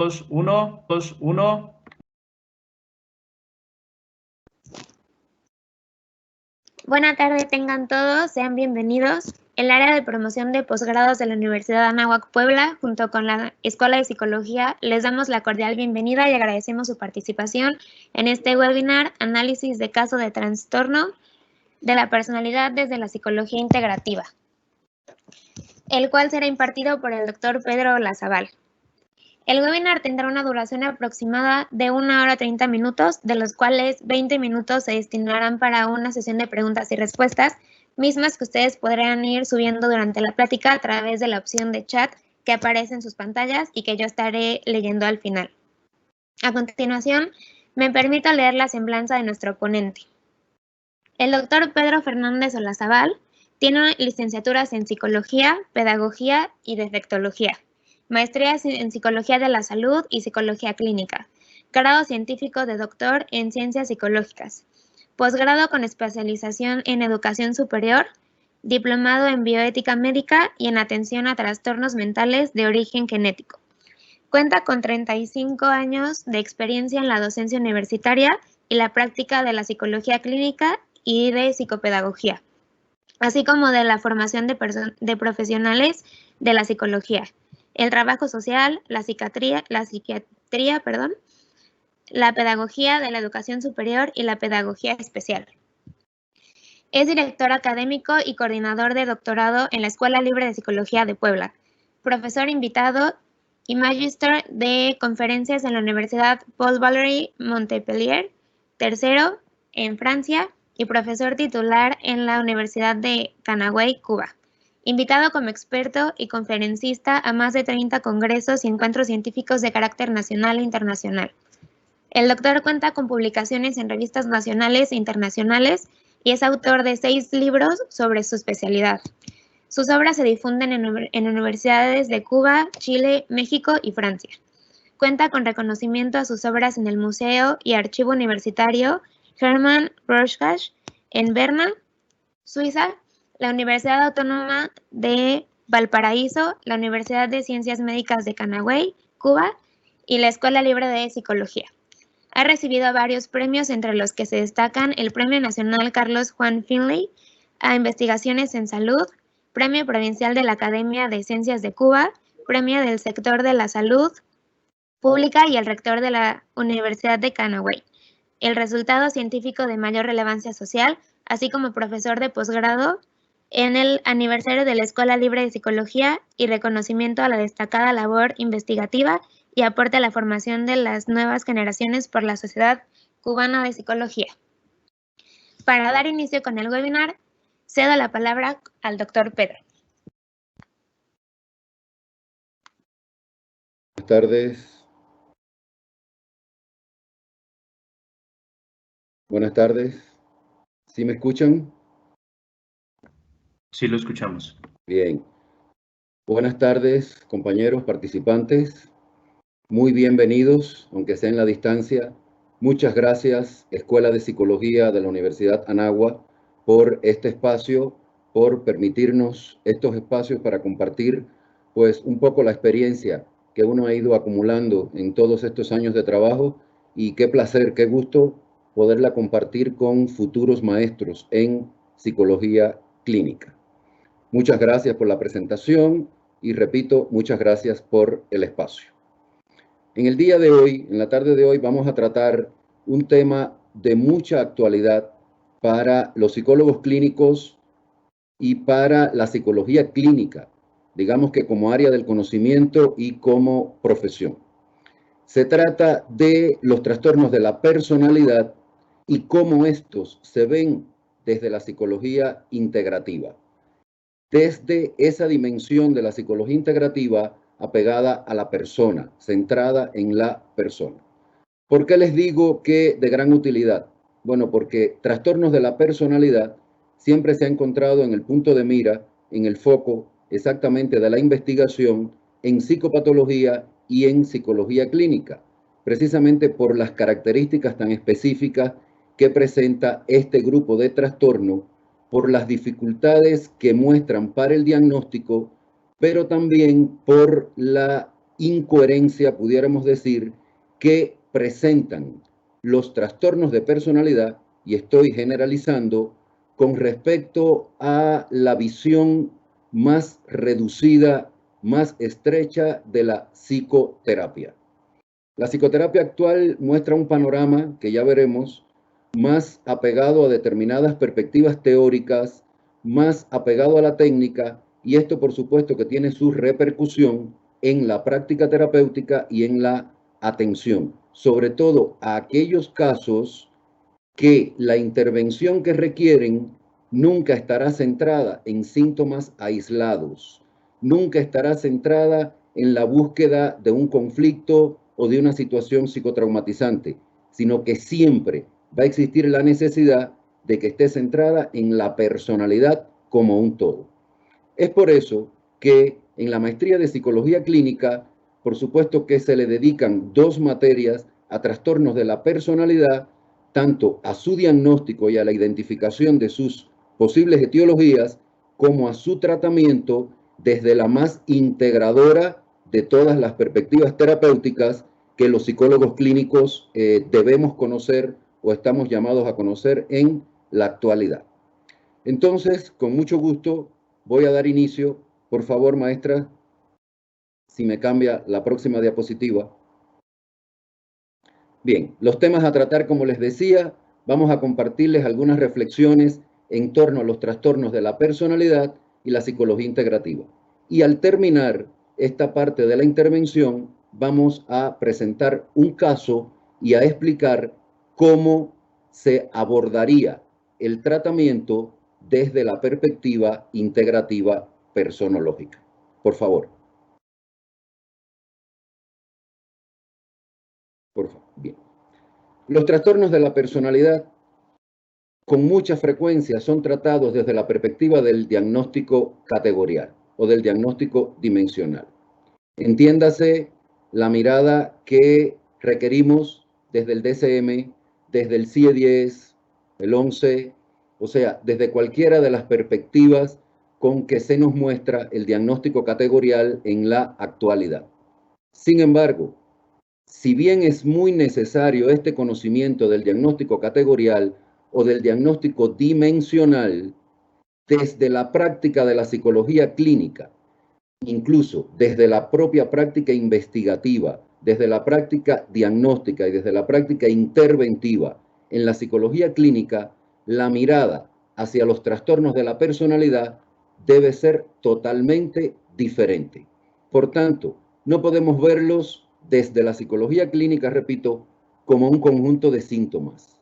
2, 1, 2, 1. Buenas tardes, tengan todos, sean bienvenidos. El área de promoción de posgrados de la Universidad Anáhuac Puebla, junto con la Escuela de Psicología, les damos la cordial bienvenida y agradecemos su participación en este webinar Análisis de caso de trastorno de la personalidad desde la psicología integrativa, el cual será impartido por el doctor Pedro Olazabal. El webinar tendrá una duración aproximada de 1 hora 30 minutos, de los cuales 20 minutos se destinarán para una sesión de preguntas y respuestas, mismas que ustedes podrán ir subiendo durante la plática a través de la opción de chat que aparece en sus pantallas y que yo estaré leyendo al final. A continuación, me permito leer la semblanza de nuestro ponente. El doctor Pedro Fernández Olazabal tiene licenciaturas en Psicología, Pedagogía y Defectología, maestrías en Psicología de la Salud y Psicología Clínica, grado científico de doctor en Ciencias Psicológicas, posgrado con especialización en Educación Superior, diplomado en Bioética Médica y en Atención a Trastornos Mentales de Origen Genético. Cuenta con 35 años de experiencia en la docencia universitaria y la práctica de la psicología clínica y de psicopedagogía, así como de la formación de profesionales de la psicología, el trabajo social, la psiquiatría, la pedagogía de la educación superior y la pedagogía especial. Es director académico y coordinador de doctorado en la Escuela Libre de Psicología de Puebla, profesor invitado y magíster de conferencias en la Universidad Paul Valéry Montpellier, tercero en Francia, y profesor titular en la Universidad de Camagüey, Cuba. Invitado como experto y conferencista a más de 30 congresos y encuentros científicos de carácter nacional e internacional. El doctor cuenta con publicaciones en revistas nacionales e internacionales y es autor de 6 libros sobre su especialidad. Sus obras se difunden en universidades de Cuba, Chile, México y Francia. Cuenta con reconocimiento a sus obras en el Museo y Archivo Universitario Hermann Rorschach en Berna, Suiza, la Universidad Autónoma de Valparaíso, la Universidad de Ciencias Médicas de Camagüey, Cuba, y la Escuela Libre de Psicología. Ha recibido varios premios, entre los que se destacan el Premio Nacional Carlos Juan Finley a Investigaciones en Salud, Premio Provincial de la Academia de Ciencias de Cuba, Premio del Sector de la Salud Pública y el Rector de la Universidad de Camagüey, el resultado científico de mayor relevancia social, así como profesor de posgrado en el aniversario de la Escuela Libre de Psicología y reconocimiento a la destacada labor investigativa y aporte a la formación de las nuevas generaciones por la Sociedad Cubana de Psicología. Para dar inicio con el webinar, cedo la palabra al doctor Pedro. Buenas tardes. Buenas tardes. ¿Sí me escuchan? Sí, lo escuchamos. Bien. Buenas tardes, compañeros participantes. Muy bienvenidos, aunque sea en la distancia. Muchas gracias, Escuela de Psicología de la Universidad Anáhuac, por este espacio, por permitirnos estos espacios para compartir, pues, un poco la experiencia que uno ha ido acumulando en todos estos años de trabajo, y qué placer, qué gusto poderla compartir con futuros maestros en psicología clínica. Muchas gracias por la presentación y, repito, muchas gracias por el espacio. En el día de hoy, en la tarde de hoy, vamos a tratar un tema de mucha actualidad para los psicólogos clínicos y para la psicología clínica, digamos que como área del conocimiento y como profesión. Se trata de los trastornos de la personalidad y cómo estos se ven desde la psicología integrativa, desde esa dimensión de la psicología integrativa apegada a la persona, centrada en la persona. ¿Por qué les digo que de gran utilidad? Bueno, porque trastornos de la personalidad siempre se ha encontrado en el punto de mira, en el foco exactamente de la investigación en psicopatología y en psicología clínica, precisamente por las características tan específicas que presenta este grupo de trastorno, por las dificultades que muestran para el diagnóstico, pero también por la incoherencia, pudiéramos decir, que presentan los trastornos de personalidad, y estoy generalizando, con respecto a la visión más reducida, más estrecha de la psicoterapia. La psicoterapia actual muestra un panorama que ya veremos, más apegado a determinadas perspectivas teóricas, más apegado a la técnica, y esto por supuesto que tiene su repercusión en la práctica terapéutica y en la atención, sobre todo a aquellos casos que la intervención que requieren nunca estará centrada en síntomas aislados, nunca estará centrada en la búsqueda de un conflicto o de una situación psicotraumatizante, sino que siempre va a existir la necesidad de que esté centrada en la personalidad como un todo. Es por eso que en la maestría de psicología clínica, por supuesto que se le dedican 2 materias a trastornos de la personalidad, tanto a su diagnóstico y a la identificación de sus posibles etiologías, como a su tratamiento desde la más integradora de todas las perspectivas terapéuticas que los psicólogos clínicos debemos conocer o estamos llamados a conocer en la actualidad. Entonces, con mucho gusto, voy a dar inicio. Por favor, maestra, si me cambia la próxima diapositiva. Bien, los temas a tratar, como les decía, vamos a compartirles algunas reflexiones en torno a los trastornos de la personalidad y la psicología integrativa. Y al terminar esta parte de la intervención, vamos a presentar un caso y a explicar cómo se abordaría el tratamiento desde la perspectiva integrativa personológica. Por favor. Por favor. Bien. Los trastornos de la personalidad con mucha frecuencia son tratados desde la perspectiva del diagnóstico categorial o del diagnóstico dimensional. Entiéndase la mirada que requerimos desde el DSM, desde el CIE-10, el 11, o sea, desde cualquiera de las perspectivas con que se nos muestra el diagnóstico categorial en la actualidad. Sin embargo, si bien es muy necesario este conocimiento del diagnóstico categorial o del diagnóstico dimensional, desde la práctica de la psicología clínica, incluso desde la propia práctica investigativa, desde la práctica diagnóstica y desde la práctica interventiva en la psicología clínica, la mirada hacia los trastornos de la personalidad debe ser totalmente diferente. Por tanto, no podemos verlos desde la psicología clínica, repito, como un conjunto de síntomas,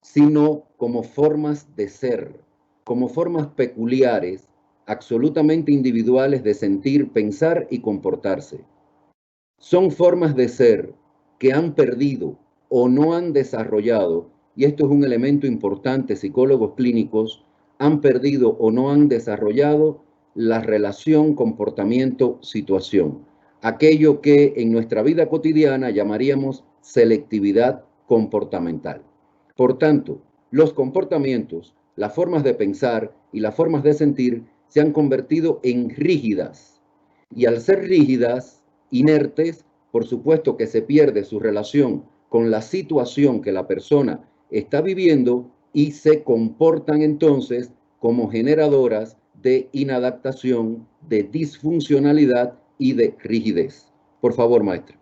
sino como formas de ser, como formas peculiares, absolutamente individuales de sentir, pensar y comportarse. Son formas de ser que han perdido o no han desarrollado, y esto es un elemento importante, psicólogos clínicos, han perdido o no han desarrollado la relación comportamiento-situación, aquello que en nuestra vida cotidiana llamaríamos selectividad comportamental. Por tanto, los comportamientos, las formas de pensar y las formas de sentir se han convertido en rígidas. Y al ser rígidas, inertes, por supuesto que se pierde su relación con la situación que la persona está viviendo y se comportan entonces como generadoras de inadaptación, de disfuncionalidad y de rigidez. Por favor, maestra.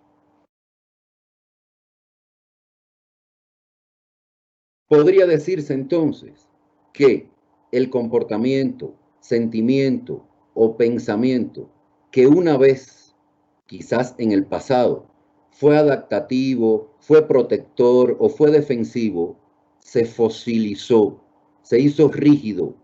Podría decirse entonces que el comportamiento, sentimiento o pensamiento que una vez, quizás en el pasado, fue adaptativo, fue protector o fue defensivo, se fosilizó, se hizo rígido,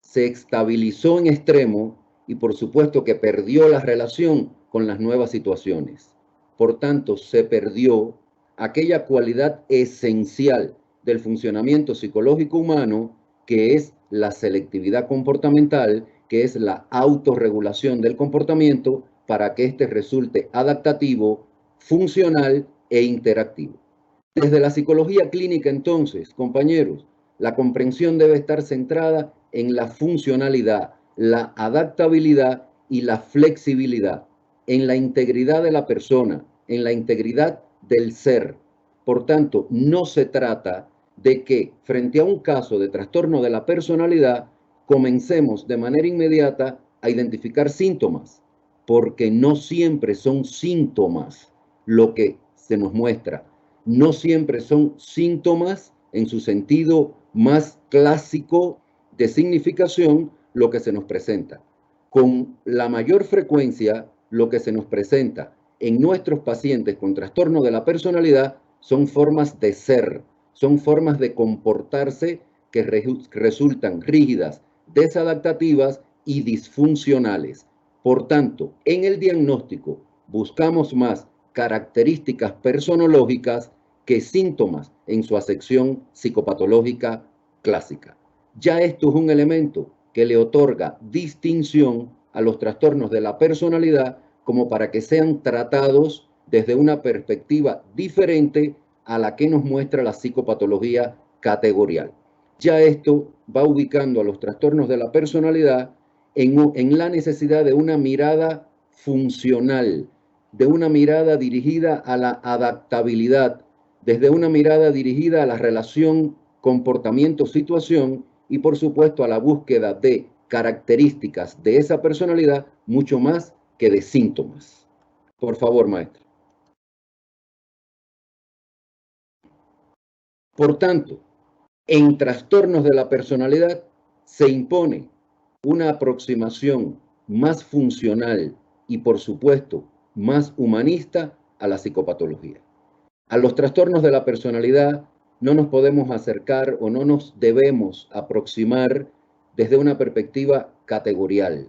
se estabilizó en extremo y por supuesto que perdió la relación con las nuevas situaciones. Por tanto, se perdió aquella cualidad esencial del funcionamiento psicológico humano, que es la selectividad comportamental, que es la autorregulación del comportamiento para que éste resulte adaptativo, funcional e interactivo. Desde la psicología clínica, entonces, compañeros, la comprensión debe estar centrada en la funcionalidad, la adaptabilidad y la flexibilidad. en la integridad de la persona, en la integridad del ser. Por tanto, no se trata de que frente a un caso de trastorno de la personalidad comencemos de manera inmediata a identificar síntomas, porque no siempre son síntomas lo que se nos muestra. No siempre son síntomas en su sentido más clásico de significación lo que se nos presenta. Con la mayor frecuencia, lo que se nos presenta en nuestros pacientes con trastorno de la personalidad son formas de ser, son formas de comportarse que resultan rígidas, desadaptativas y disfuncionales. Por tanto, en el diagnóstico buscamos más características personológicas que síntomas en su acepción psicopatológica clásica. Ya esto es un elemento que le otorga distinción a los trastornos de la personalidad como para que sean tratados desde una perspectiva diferente a la que nos muestra la psicopatología categorial. Ya esto va ubicando a los trastornos de la personalidad en la necesidad de una mirada funcional, de una mirada dirigida a la adaptabilidad, desde una mirada dirigida a la relación comportamiento-situación y por supuesto a la búsqueda de características de esa personalidad mucho más que de síntomas. Por favor, maestro. Por tanto, en trastornos de la personalidad se impone una aproximación más funcional y, por supuesto, más humanista a la psicopatología. A los trastornos de la personalidad no nos podemos acercar o no nos debemos aproximar desde una perspectiva categorial,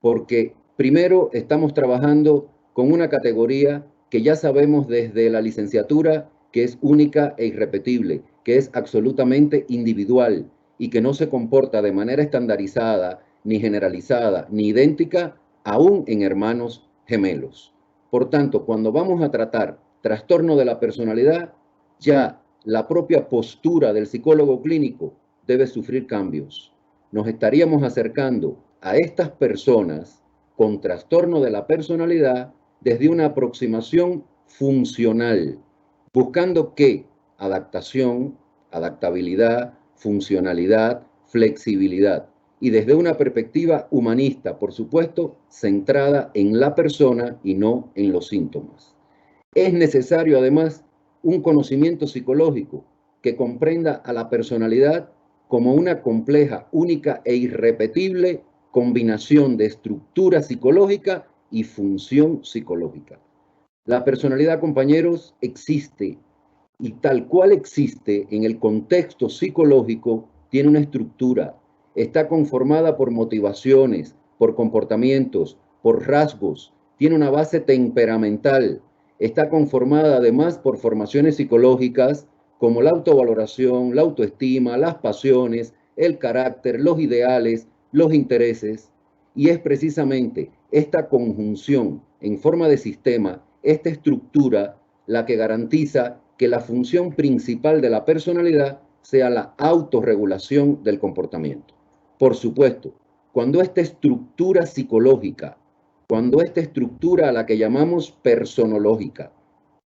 porque primero estamos trabajando con una categoría que ya sabemos desde la licenciatura que es única e irrepetible, que es absolutamente individual y que no se comporta de manera estandarizada, ni generalizada, ni idéntica, aún en hermanos gemelos. Por tanto, cuando vamos a tratar trastorno de la personalidad, ya la propia postura del psicólogo clínico debe sufrir cambios. Nos estaríamos acercando a estas personas con trastorno de la personalidad desde una aproximación funcional, buscando que adaptación, adaptabilidad, funcionalidad, flexibilidad, y desde una perspectiva humanista, por supuesto, centrada en la persona y no en los síntomas. Es necesario, además, un conocimiento psicológico que comprenda a la personalidad como una compleja, única e irrepetible combinación de estructura psicológica y función psicológica. La personalidad, compañeros, existe y tal cual existe en el contexto psicológico, tiene una estructura. Está conformada por motivaciones, por comportamientos, por rasgos. Tiene una base temperamental. Está conformada además por formaciones psicológicas como la autovaloración, la autoestima, las pasiones, el carácter, los ideales, los intereses. Y es precisamente esta conjunción en forma de sistema, esta estructura, la que garantiza que la función principal de la personalidad sea la autorregulación del comportamiento. Por supuesto, cuando esta estructura psicológica, cuando esta estructura a la que llamamos personológica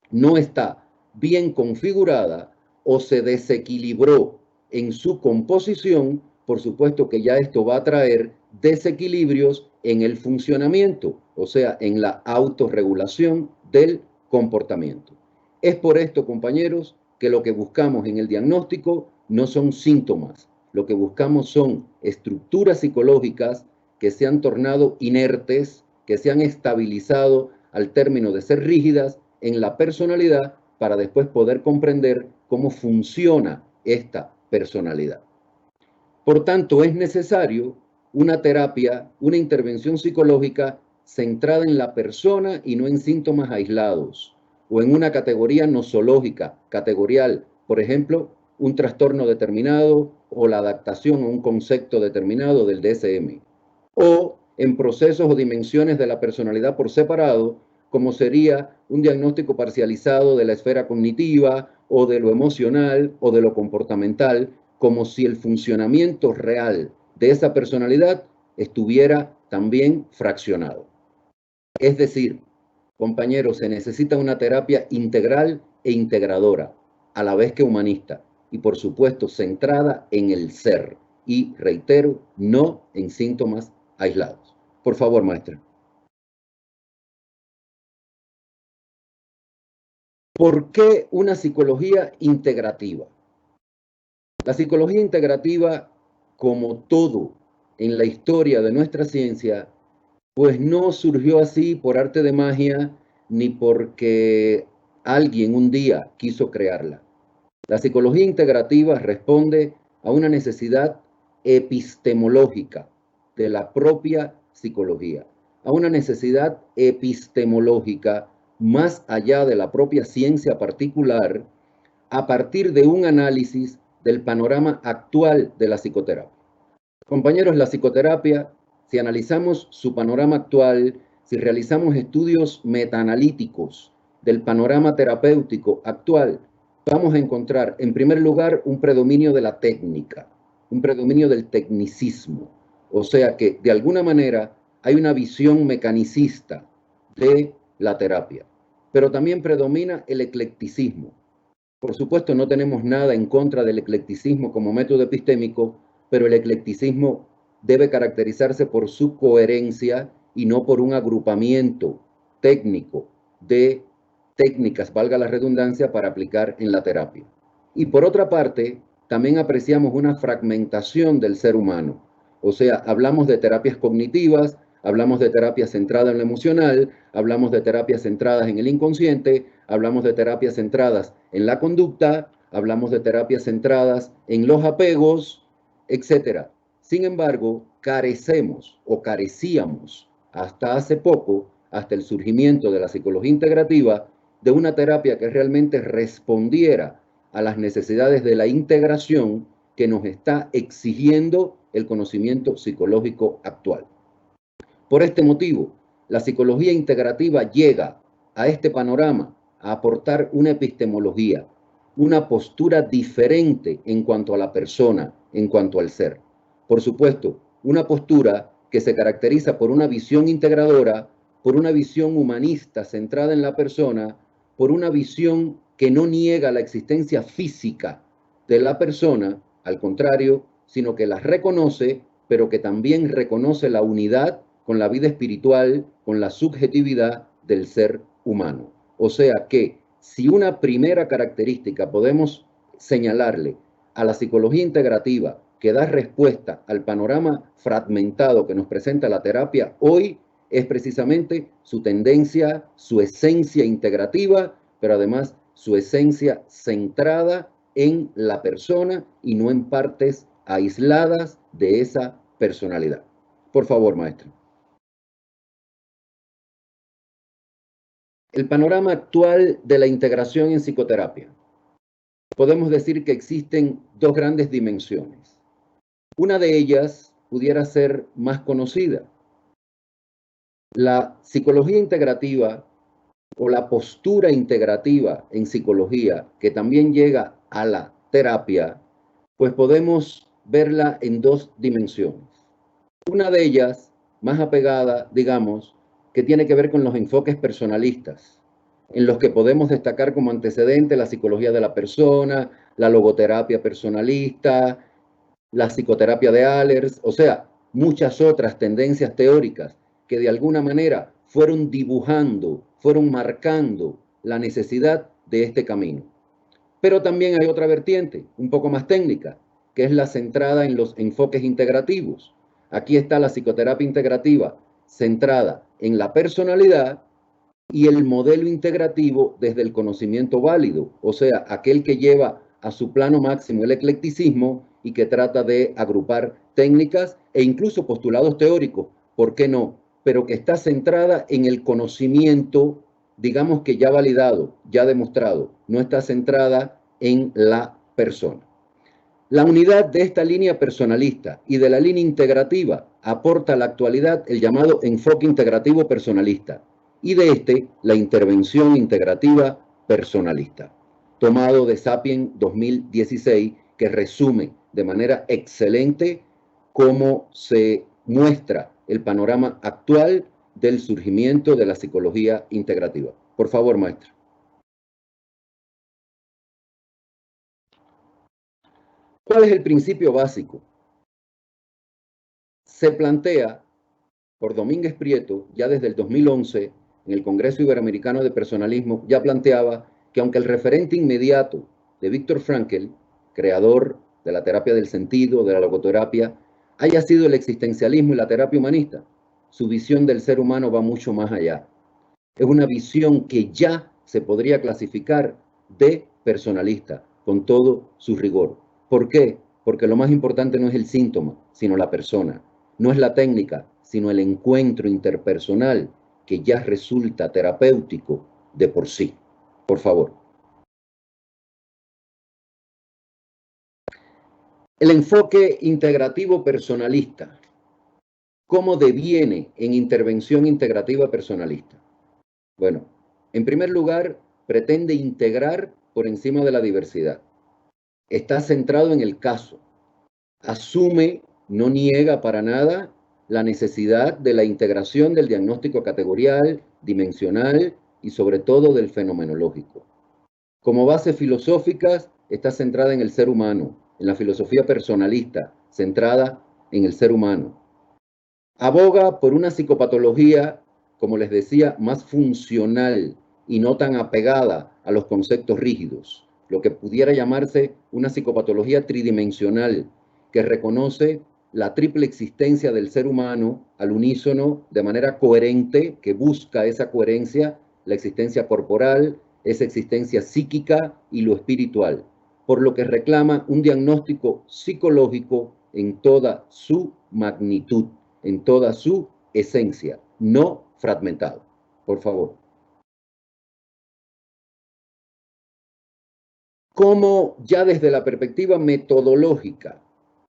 no está bien configurada o se desequilibró en su composición, por supuesto que ya esto va a traer desequilibrios en el funcionamiento, o sea, en la autorregulación del comportamiento. Es por esto, compañeros, que lo que buscamos en el diagnóstico no son síntomas, lo que buscamos son estructuras psicológicas que se han tornado inertes, que se han estabilizado al término de ser rígidas en la personalidad para después poder comprender cómo funciona esta personalidad. Por tanto, es necesario una terapia, una intervención psicológica centrada en la persona y no en síntomas aislados o en una categoría nosológica, categorial, por ejemplo, un trastorno determinado o la adaptación a un concepto determinado del DSM, o en procesos o dimensiones de la personalidad por separado, como sería un diagnóstico parcializado de la esfera cognitiva o de lo emocional o de lo comportamental, como si el funcionamiento real de esa personalidad estuviera también fraccionado. Es decir, compañeros, se necesita una terapia integral e integradora, a la vez que humanista, y por supuesto centrada en el ser. Y reitero, no en síntomas aislados. Por favor, maestra. ¿Por qué una psicología integrativa? La psicología integrativa, como todo en la historia de nuestra ciencia, pues no surgió así por arte de magia, ni porque alguien un día quiso crearla. La psicología integrativa responde a una necesidad epistemológica de la propia psicología, a una necesidad epistemológica más allá de la propia ciencia particular, a partir de un análisis del panorama actual de la psicoterapia. Compañeros, la psicoterapia, si analizamos su panorama actual, si realizamos estudios metaanalíticos del panorama terapéutico actual, vamos a encontrar, en primer lugar, un predominio de la técnica, un predominio del tecnicismo. O sea que, de alguna manera, hay una visión mecanicista de la terapia. Pero también predomina el eclecticismo. Por supuesto, no tenemos nada en contra del eclecticismo como método epistémico, pero el eclecticismo debe caracterizarse por su coherencia y no por un agrupamiento técnico de técnicas, valga la redundancia, para aplicar en la terapia. Y por otra parte, también apreciamos una fragmentación del ser humano. O sea, hablamos de terapias cognitivas, hablamos de terapias centradas en lo emocional, hablamos de terapias centradas en el inconsciente, hablamos de terapias centradas en la conducta, hablamos de terapias centradas en los apegos, etc. Sin embargo, carecemos o carecíamos hasta hace poco, hasta el surgimiento de la psicología integrativa, de una terapia que realmente respondiera a las necesidades de la integración que nos está exigiendo el conocimiento psicológico actual. Por este motivo, la psicología integrativa llega a este panorama a aportar una epistemología, una postura diferente en cuanto a la persona, en cuanto al ser. Por supuesto, una postura que se caracteriza por una visión integradora, por una visión humanista centrada en la persona, por una visión que no niega la existencia física de la persona, al contrario, sino que la reconoce, pero que también reconoce la unidad con la vida espiritual, con la subjetividad del ser humano. O sea que si una primera característica podemos señalarle a la psicología integrativa que da respuesta al panorama fragmentado que nos presenta la terapia hoy, es precisamente su tendencia, su esencia integrativa, pero además su esencia centrada en la persona y no en partes aisladas de esa personalidad. Por favor, maestro. El panorama actual de la integración en psicoterapia. Podemos decir que existen dos grandes dimensiones. Una de ellas pudiera ser más conocida. La psicología integrativa o la postura integrativa en psicología, que también llega a la terapia, pues podemos verla en dos dimensiones. Una de ellas, más apegada, digamos, que tiene que ver con los enfoques personalistas, en los que podemos destacar como antecedente la psicología de la persona, la logoterapia personalista, la psicoterapia de Ehlers, o sea, muchas otras tendencias teóricas que de alguna manera fueron dibujando, fueron marcando la necesidad de este camino. Pero también hay otra vertiente, un poco más técnica, que es la centrada en los enfoques integrativos. Aquí está la psicoterapia integrativa centrada en la personalidad y el modelo integrativo desde el conocimiento válido, o sea, aquel que lleva a su plano máximo el eclecticismo y que trata de agrupar técnicas e incluso postulados teóricos, ¿por qué no? Pero que está centrada en el conocimiento, digamos que ya validado, ya demostrado, no está centrada en la persona. La unidad de esta línea personalista y de la línea integrativa aporta a la actualidad el llamado enfoque integrativo personalista y de este la intervención integrativa personalista, tomado de Sapien 2016, que resume de manera excelente cómo se muestra el panorama actual del surgimiento de la psicología integrativa. Por favor, maestra. ¿Cuál es el principio básico? Se plantea por Domínguez Prieto, ya desde el 2011, en el Congreso Iberoamericano de Personalismo, ya planteaba que aunque el referente inmediato de Viktor Frankl, creador de la terapia del sentido, de la logoterapia, haya sido el existencialismo y la terapia humanista, su visión del ser humano va mucho más allá. Es una visión que ya se podría clasificar de personalista, con todo su rigor. ¿Por qué? Porque lo más importante no es el síntoma, sino la persona. No es la técnica, sino el encuentro interpersonal que ya resulta terapéutico de por sí. Por favor. El enfoque integrativo personalista. ¿Cómo deviene en intervención integrativa personalista? Bueno, en primer lugar, pretende integrar por encima de la diversidad. Está centrado en el caso. Asume, no niega para nada la necesidad de la integración del diagnóstico categorial, dimensional y sobre todo del fenomenológico. Como bases filosóficas, está centrada en el ser humano, en la filosofía personalista, centrada en el ser humano. Aboga por una psicopatología, como les decía, más funcional y no tan apegada a los conceptos rígidos, lo que pudiera llamarse una psicopatología tridimensional, que reconoce la triple existencia del ser humano al unísono de manera coherente, que busca esa coherencia, la existencia corporal, esa existencia psíquica y lo espiritual, por lo que reclama un diagnóstico psicológico en toda su magnitud, en toda su esencia, no fragmentado. Por favor. ¿Cómo ya desde la perspectiva metodológica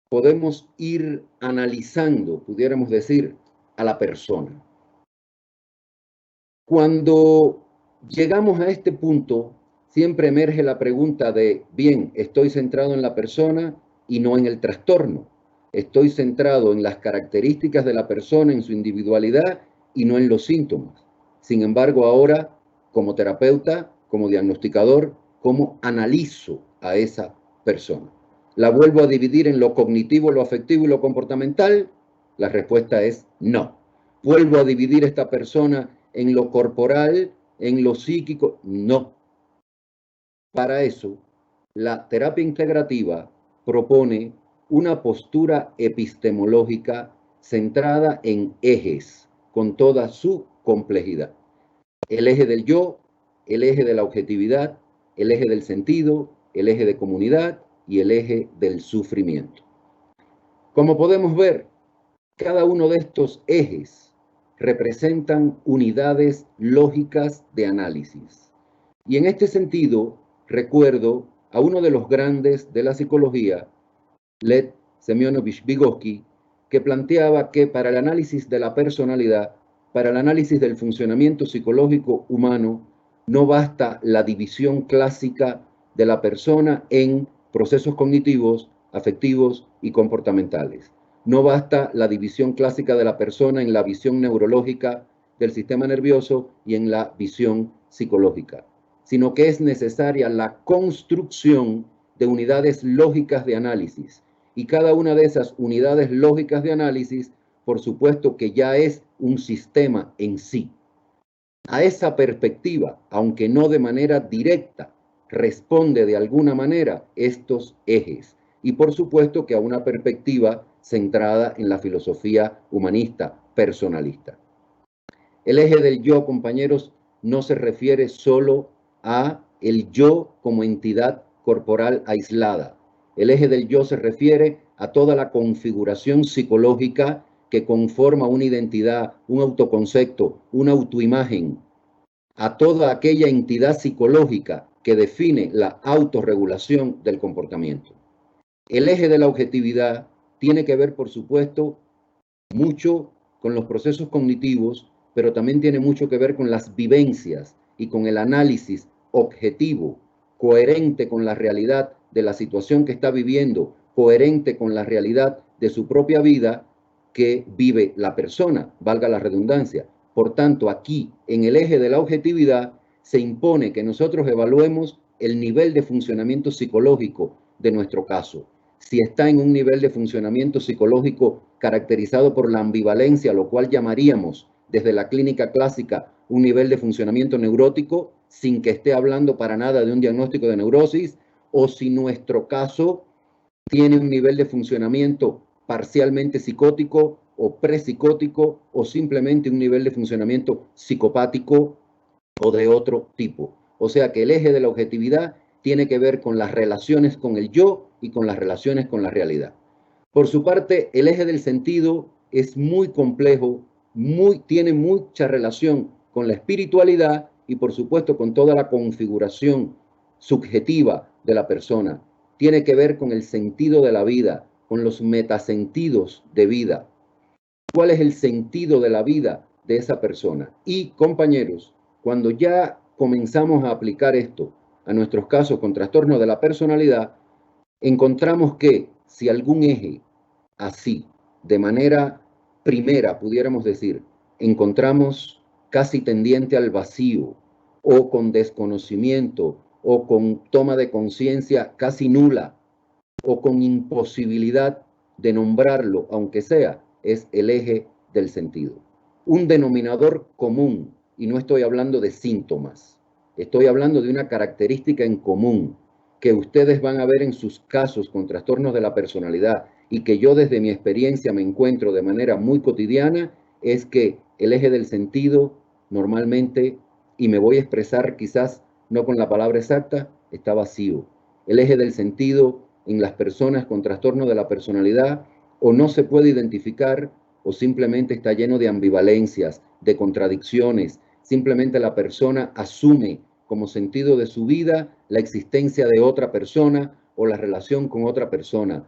podemos ir analizando, pudiéramos decir, a la persona? Cuando llegamos a este punto, siempre emerge la pregunta de, bien, estoy centrado en la persona y no en el trastorno. Estoy centrado en las características de la persona, en su individualidad y no en los síntomas. Sin embargo, ahora, como terapeuta, como diagnosticador, ¿cómo analizo a esa persona? ¿La vuelvo a dividir en lo cognitivo, lo afectivo y lo comportamental? La respuesta es no. ¿Vuelvo a dividir esta persona en lo corporal, en lo psíquico? No. Para eso, la terapia integrativa propone una postura epistemológica centrada en ejes, con toda su complejidad. El eje del yo, el eje de la objetividad, el eje del sentido, el eje de comunidad y el eje del sufrimiento. Como podemos ver, cada uno de estos ejes representan unidades lógicas de análisis. Y en este sentido, recuerdo a uno de los grandes de la psicología, Lev Semyonovich Vygotsky, que planteaba que para el análisis de la personalidad, para el análisis del funcionamiento psicológico humano, no basta la división clásica de la persona en procesos cognitivos, afectivos y comportamentales. No basta la división clásica de la persona en la visión neurológica del sistema nervioso y en la visión psicológica, sino que es necesaria la construcción de unidades lógicas de análisis. Y cada una de esas unidades lógicas de análisis, por supuesto que ya es un sistema en sí. A esa perspectiva, aunque no de manera directa, responde de alguna manera estos ejes. Y por supuesto que a una perspectiva centrada en la filosofía humanista, personalista. El eje del yo, compañeros, no se refiere solo a el yo como entidad corporal aislada. El eje del yo se refiere a toda la configuración psicológica que conforma una identidad, un autoconcepto, una autoimagen, a toda aquella entidad psicológica que define la autorregulación del comportamiento. El eje de la objetividad tiene que ver, por supuesto, mucho con los procesos cognitivos, pero también tiene mucho que ver con las vivencias y con el análisis objetivo, coherente con la realidad de la situación que está viviendo, coherente con la realidad de su propia vida que vive la persona, valga la redundancia, Por tanto, aquí, en el eje de la objetividad, se impone que nosotros evaluemos el nivel de funcionamiento psicológico de nuestro caso. Si está en un nivel de funcionamiento psicológico caracterizado por la ambivalencia, lo cual llamaríamos desde la clínica clásica un nivel de funcionamiento neurótico, sin que esté hablando para nada de un diagnóstico de neurosis, o si nuestro caso tiene un nivel de funcionamiento parcialmente psicótico o prepsicótico, o simplemente un nivel de funcionamiento psicopático o de otro tipo. O sea que el eje de la objetividad tiene que ver con las relaciones con el yo y con las relaciones con la realidad. Por su parte, el eje del sentido es muy complejo, tiene mucha relación con la espiritualidad y por supuesto con toda la configuración subjetiva de la persona. Tiene que ver con el sentido de la vida, con los metasentidos de vida. ¿Cuál es el sentido de la vida de esa persona? Y compañeros, cuando ya comenzamos a aplicar esto a nuestros casos con trastornos de la personalidad, encontramos que si algún eje así, de manera primera, pudiéramos decir, encontramos casi tendiente al vacío o con desconocimiento o con toma de conciencia casi nula o con imposibilidad de nombrarlo, aunque sea, es el eje del sentido. Un denominador común, y no estoy hablando de síntomas, estoy hablando de una característica en común que ustedes van a ver en sus casos con trastornos de la personalidad y que yo desde mi experiencia me encuentro de manera muy cotidiana, es que el eje del sentido normalmente, y me voy a expresar quizás no con la palabra exacta, está vacío. El eje del sentido en las personas con trastorno de la personalidad o no se puede identificar o simplemente está lleno de ambivalencias, de contradicciones. Simplemente la persona asume como sentido de su vida la existencia de otra persona o la relación con otra persona.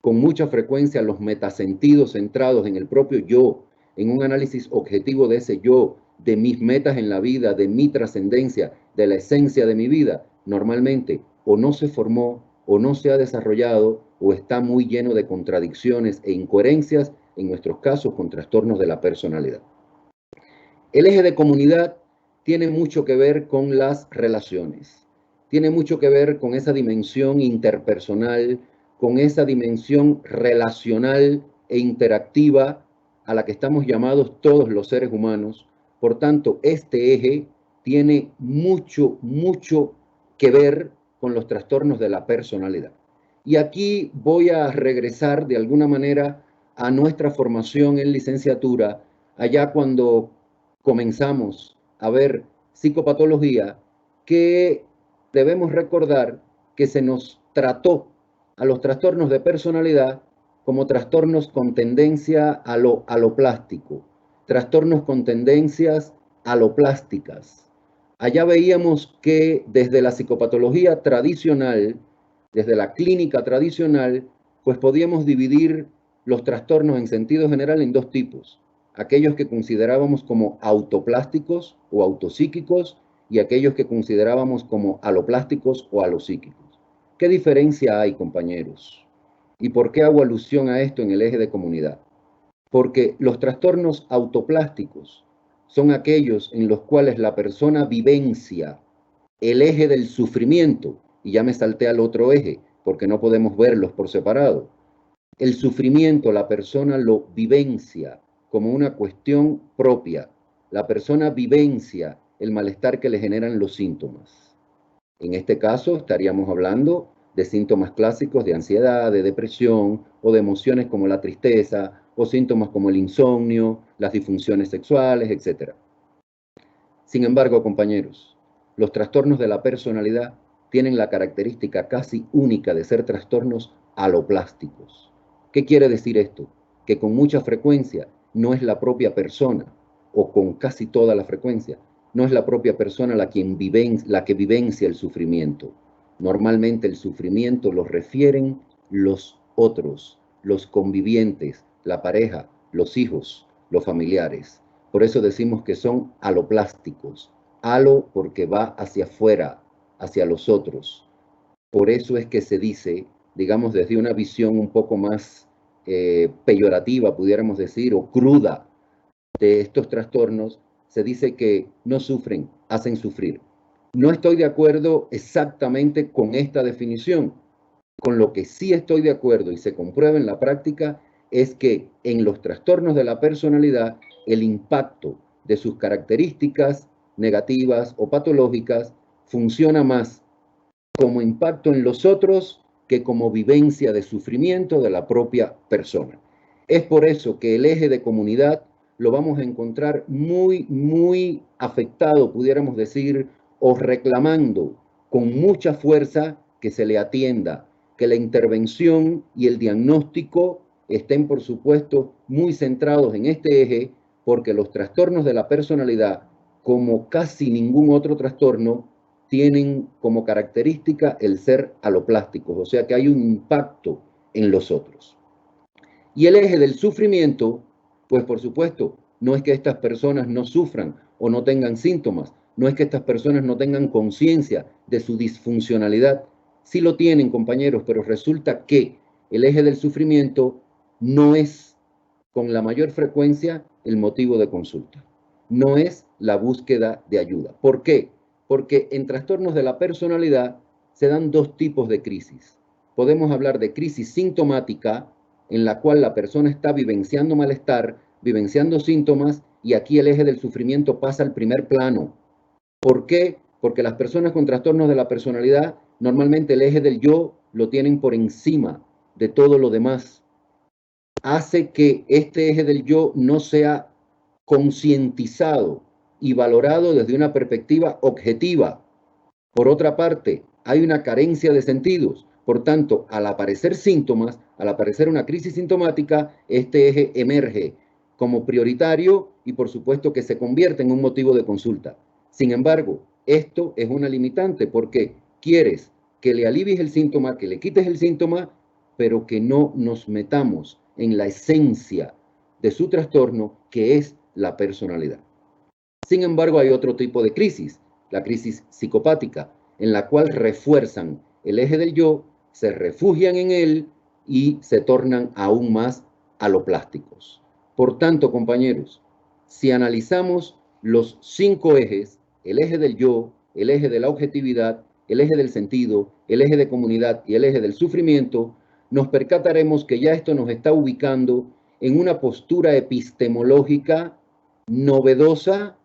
Con mucha frecuencia los metasentidos centrados en el propio yo, en un análisis objetivo de ese yo, de mis metas en la vida, de mi trascendencia, de la esencia de mi vida, normalmente o no se formó o no se ha desarrollado o está muy lleno de contradicciones e incoherencias, en nuestros casos con trastornos de la personalidad. El eje de comunidad tiene mucho que ver con las relaciones, tiene mucho que ver con esa dimensión interpersonal, con esa dimensión relacional e interactiva a la que estamos llamados todos los seres humanos. Por tanto, este eje tiene mucho que ver con los trastornos de la personalidad. Y aquí voy a regresar de alguna manera a nuestra formación en licenciatura, allá cuando comenzamos a ver psicopatología, que debemos recordar que se nos trató a los trastornos de personalidad como trastornos con tendencia a lo aloplástico, trastornos con tendencias aloplásticas. Allá veíamos que desde la psicopatología tradicional, desde la clínica tradicional, pues podíamos dividir los trastornos en sentido general en dos tipos: aquellos que considerábamos como autoplásticos o autopsíquicos y aquellos que considerábamos como aloplásticos o alopsíquicos. ¿Qué diferencia hay, compañeros? ¿Y por qué hago alusión a esto en el eje de comunidad? Porque los trastornos autoplásticos son aquellos en los cuales la persona vivencia el eje del sufrimiento, y ya me salté al otro eje porque no podemos verlos por separado. El sufrimiento, la persona lo vivencia como una cuestión propia. La persona vivencia el malestar que le generan los síntomas. En este caso estaríamos hablando de síntomas clásicos de ansiedad, de depresión o de emociones como la tristeza o síntomas como el insomnio, las disfunciones sexuales, etc. Sin embargo, compañeros, los trastornos de la personalidad tienen la característica casi única de ser trastornos aloplásticos. ¿Qué quiere decir esto? Que con mucha frecuencia no es la propia persona, o con casi toda la frecuencia, no es la propia persona la que vivencia el sufrimiento. Normalmente el sufrimiento lo refieren los otros, los convivientes, la pareja, los hijos, los familiares. Por eso decimos que son aloplásticos. Alo porque va hacia afuera, hacia los otros. Por eso es que se dice, digamos desde una visión un poco más peyorativa, pudiéramos decir, o cruda de estos trastornos, se dice que no sufren, hacen sufrir. No estoy de acuerdo exactamente con esta definición. Con lo que sí estoy de acuerdo y se comprueba en la práctica es que en los trastornos de la personalidad el impacto de sus características negativas o patológicas funciona más como impacto en los otros que como vivencia de sufrimiento de la propia persona. Es por eso que el eje de comunidad lo vamos a encontrar muy afectado, pudiéramos decir, o reclamando con mucha fuerza que se le atienda, que la intervención y el diagnóstico estén, por supuesto, muy centrados en este eje, porque los trastornos de la personalidad, como casi ningún otro trastorno, tienen como característica el ser aloplásticos, o sea que hay un impacto en los otros. Y el eje del sufrimiento, pues por supuesto, no es que estas personas no sufran o no tengan síntomas, no es que estas personas no tengan conciencia de su disfuncionalidad. Sí lo tienen, compañeros, pero resulta que el eje del sufrimiento no es con la mayor frecuencia el motivo de consulta. No es la búsqueda de ayuda. ¿Por qué? Porque en trastornos de la personalidad se dan dos tipos de crisis. Podemos hablar de crisis sintomática, en la cual la persona está vivenciando malestar, vivenciando síntomas, y aquí el eje del sufrimiento pasa al primer plano. ¿Por qué? Porque las personas con trastornos de la personalidad, normalmente el eje del yo lo tienen por encima de todo lo demás. Hace que este eje del yo no sea concientizado y valorado desde una perspectiva objetiva. Por otra parte, hay una carencia de sentidos. Por tanto, al aparecer síntomas, al aparecer una crisis sintomática, este eje emerge como prioritario y por supuesto que se convierte en un motivo de consulta. Sin embargo, esto es una limitante porque quieres que le alivies el síntoma, que le quites el síntoma, pero que no nos metamos en la esencia de su trastorno, que es la personalidad. Sin embargo, hay otro tipo de crisis, la crisis psicopática, en la cual refuerzan el eje del yo, se refugian en él y se tornan aún más aloplásticos. Por tanto, compañeros, si analizamos los 5 ejes, el eje del yo, el eje de la objetividad, el eje del sentido, el eje de comunidad y el eje del sufrimiento, nos percataremos que ya esto nos está ubicando en una postura epistemológica novedosa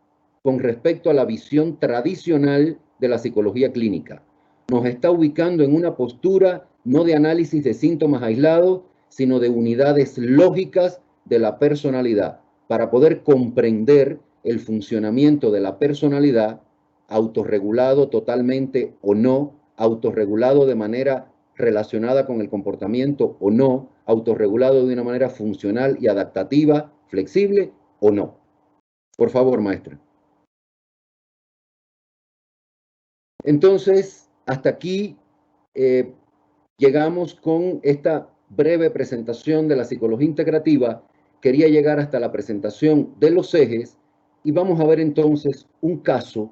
con respecto a la visión tradicional de la psicología clínica. Nos está ubicando en una postura no de análisis de síntomas aislados, sino de unidades lógicas de la personalidad, para poder comprender el funcionamiento de la personalidad, autorregulado totalmente o no, autorregulado de manera relacionada con el comportamiento o no, autorregulado de una manera funcional y adaptativa, flexible o no. Por favor, maestra. Entonces, hasta aquí llegamos con esta breve presentación de la psicología integrativa. Quería llegar hasta la presentación de los ejes y vamos a ver entonces un caso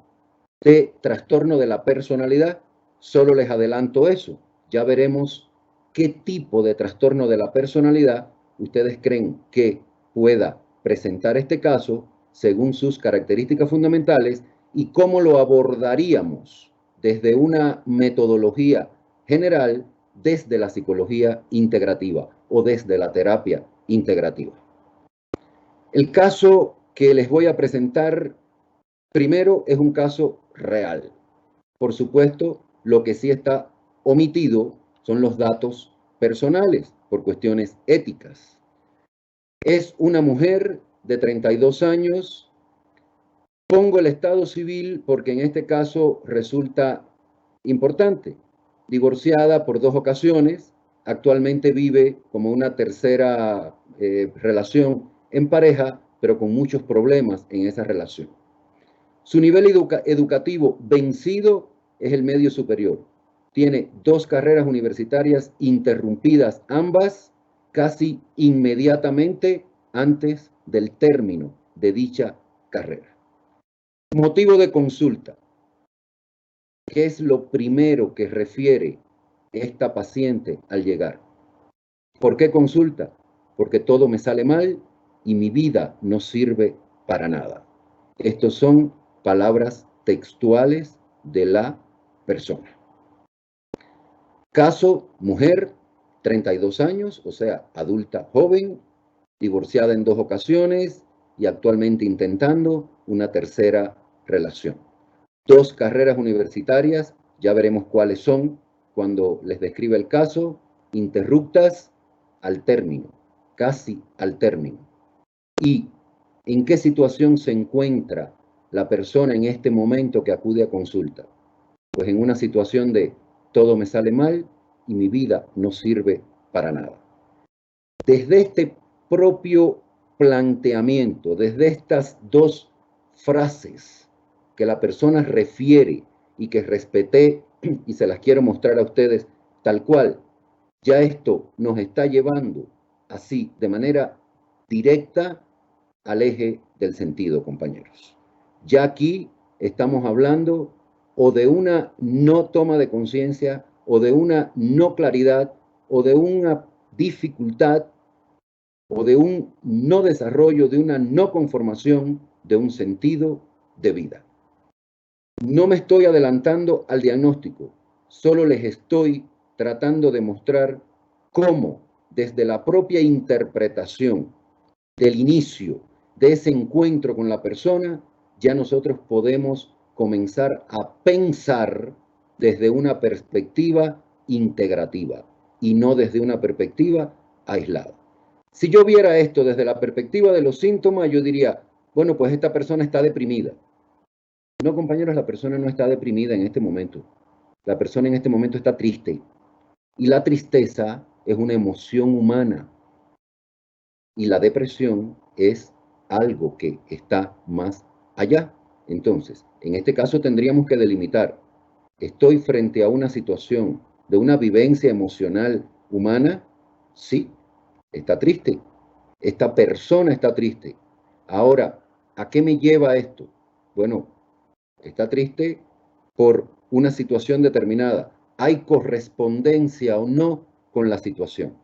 de trastorno de la personalidad. Solo les adelanto eso. Ya veremos qué tipo de trastorno de la personalidad ustedes creen que pueda presentar este caso según sus características fundamentales y cómo lo abordaríamos desde una metodología general, desde la psicología integrativa o desde la terapia integrativa. El caso que les voy a presentar primero es un caso real. Por supuesto, lo que sí está omitido son los datos personales por cuestiones éticas. Es una mujer de 32 años. Pongo el estado civil porque en este caso resulta importante. Divorciada por 2 ocasiones, actualmente vive como una tercera relación en pareja, pero con muchos problemas en esa relación. Su nivel educativo vencido es el medio superior. Tiene 2 carreras universitarias interrumpidas, ambas casi inmediatamente antes del término de dicha carrera. Motivo de consulta. ¿Qué es lo primero que refiere esta paciente al llegar? ¿Por qué consulta? Porque todo me sale mal y mi vida no sirve para nada. Estos son palabras textuales de la persona. Caso, mujer, 32 años, o sea, adulta joven, divorciada en 2 ocasiones y actualmente intentando una tercera relación. 2 carreras universitarias, ya veremos cuáles son cuando les describa el caso, interruptas al término, casi al término. ¿Y en qué situación se encuentra la persona en este momento que acude a consulta? Pues en una situación de todo me sale mal y mi vida no sirve para nada. Desde este propio planteamiento, desde estas 2 frases que la persona refiere y que respeté y se las quiero mostrar a ustedes tal cual, ya esto nos está llevando así de manera directa al eje del sentido, compañeros. Ya aquí estamos hablando o de una no toma de conciencia, o de una no claridad, o de una dificultad, o de un no desarrollo, de una no conformación de un sentido de vida. No me estoy adelantando al diagnóstico, solo les estoy tratando de mostrar cómo desde la propia interpretación del inicio de ese encuentro con la persona, ya nosotros podemos comenzar a pensar desde una perspectiva integrativa y no desde una perspectiva aislada. Si yo viera esto desde la perspectiva de los síntomas, yo diría, bueno, pues esta persona está deprimida. No, compañeros, la persona no está deprimida en este momento. La persona en este momento está triste. Y la tristeza es una emoción humana. Y la depresión es algo que está más allá. Entonces, en este caso tendríamos que delimitar, ¿estoy frente a una situación de una vivencia emocional humana? Sí, está triste. Esta persona está triste. Ahora, ¿a qué me lleva esto? Bueno, está triste por una situación determinada. ¿Hay correspondencia o no con la situación?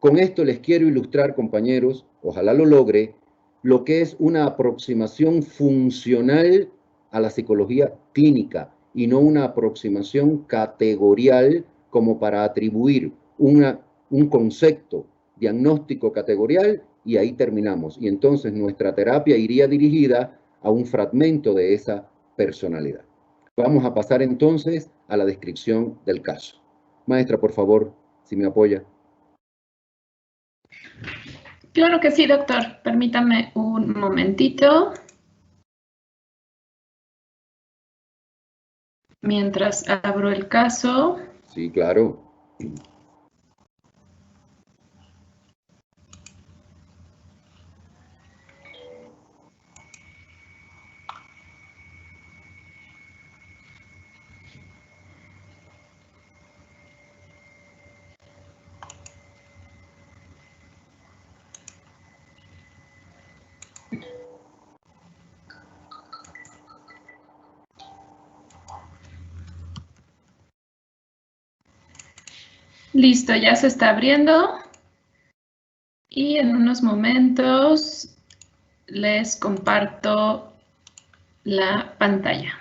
Con esto les quiero ilustrar, compañeros, ojalá lo logre, lo que es una aproximación funcional a la psicología clínica y no una aproximación categorial como para atribuir un concepto diagnóstico categorial y ahí terminamos. Y entonces nuestra terapia iría dirigida a un fragmento de esa personalidad. Vamos a pasar entonces a la descripción del caso. Maestra, por favor, si me apoya. Claro que sí, doctor. Permítame un momentito. Mientras abro el caso. Sí, claro. Listo, ya se está abriendo. Y en unos momentos les comparto la pantalla.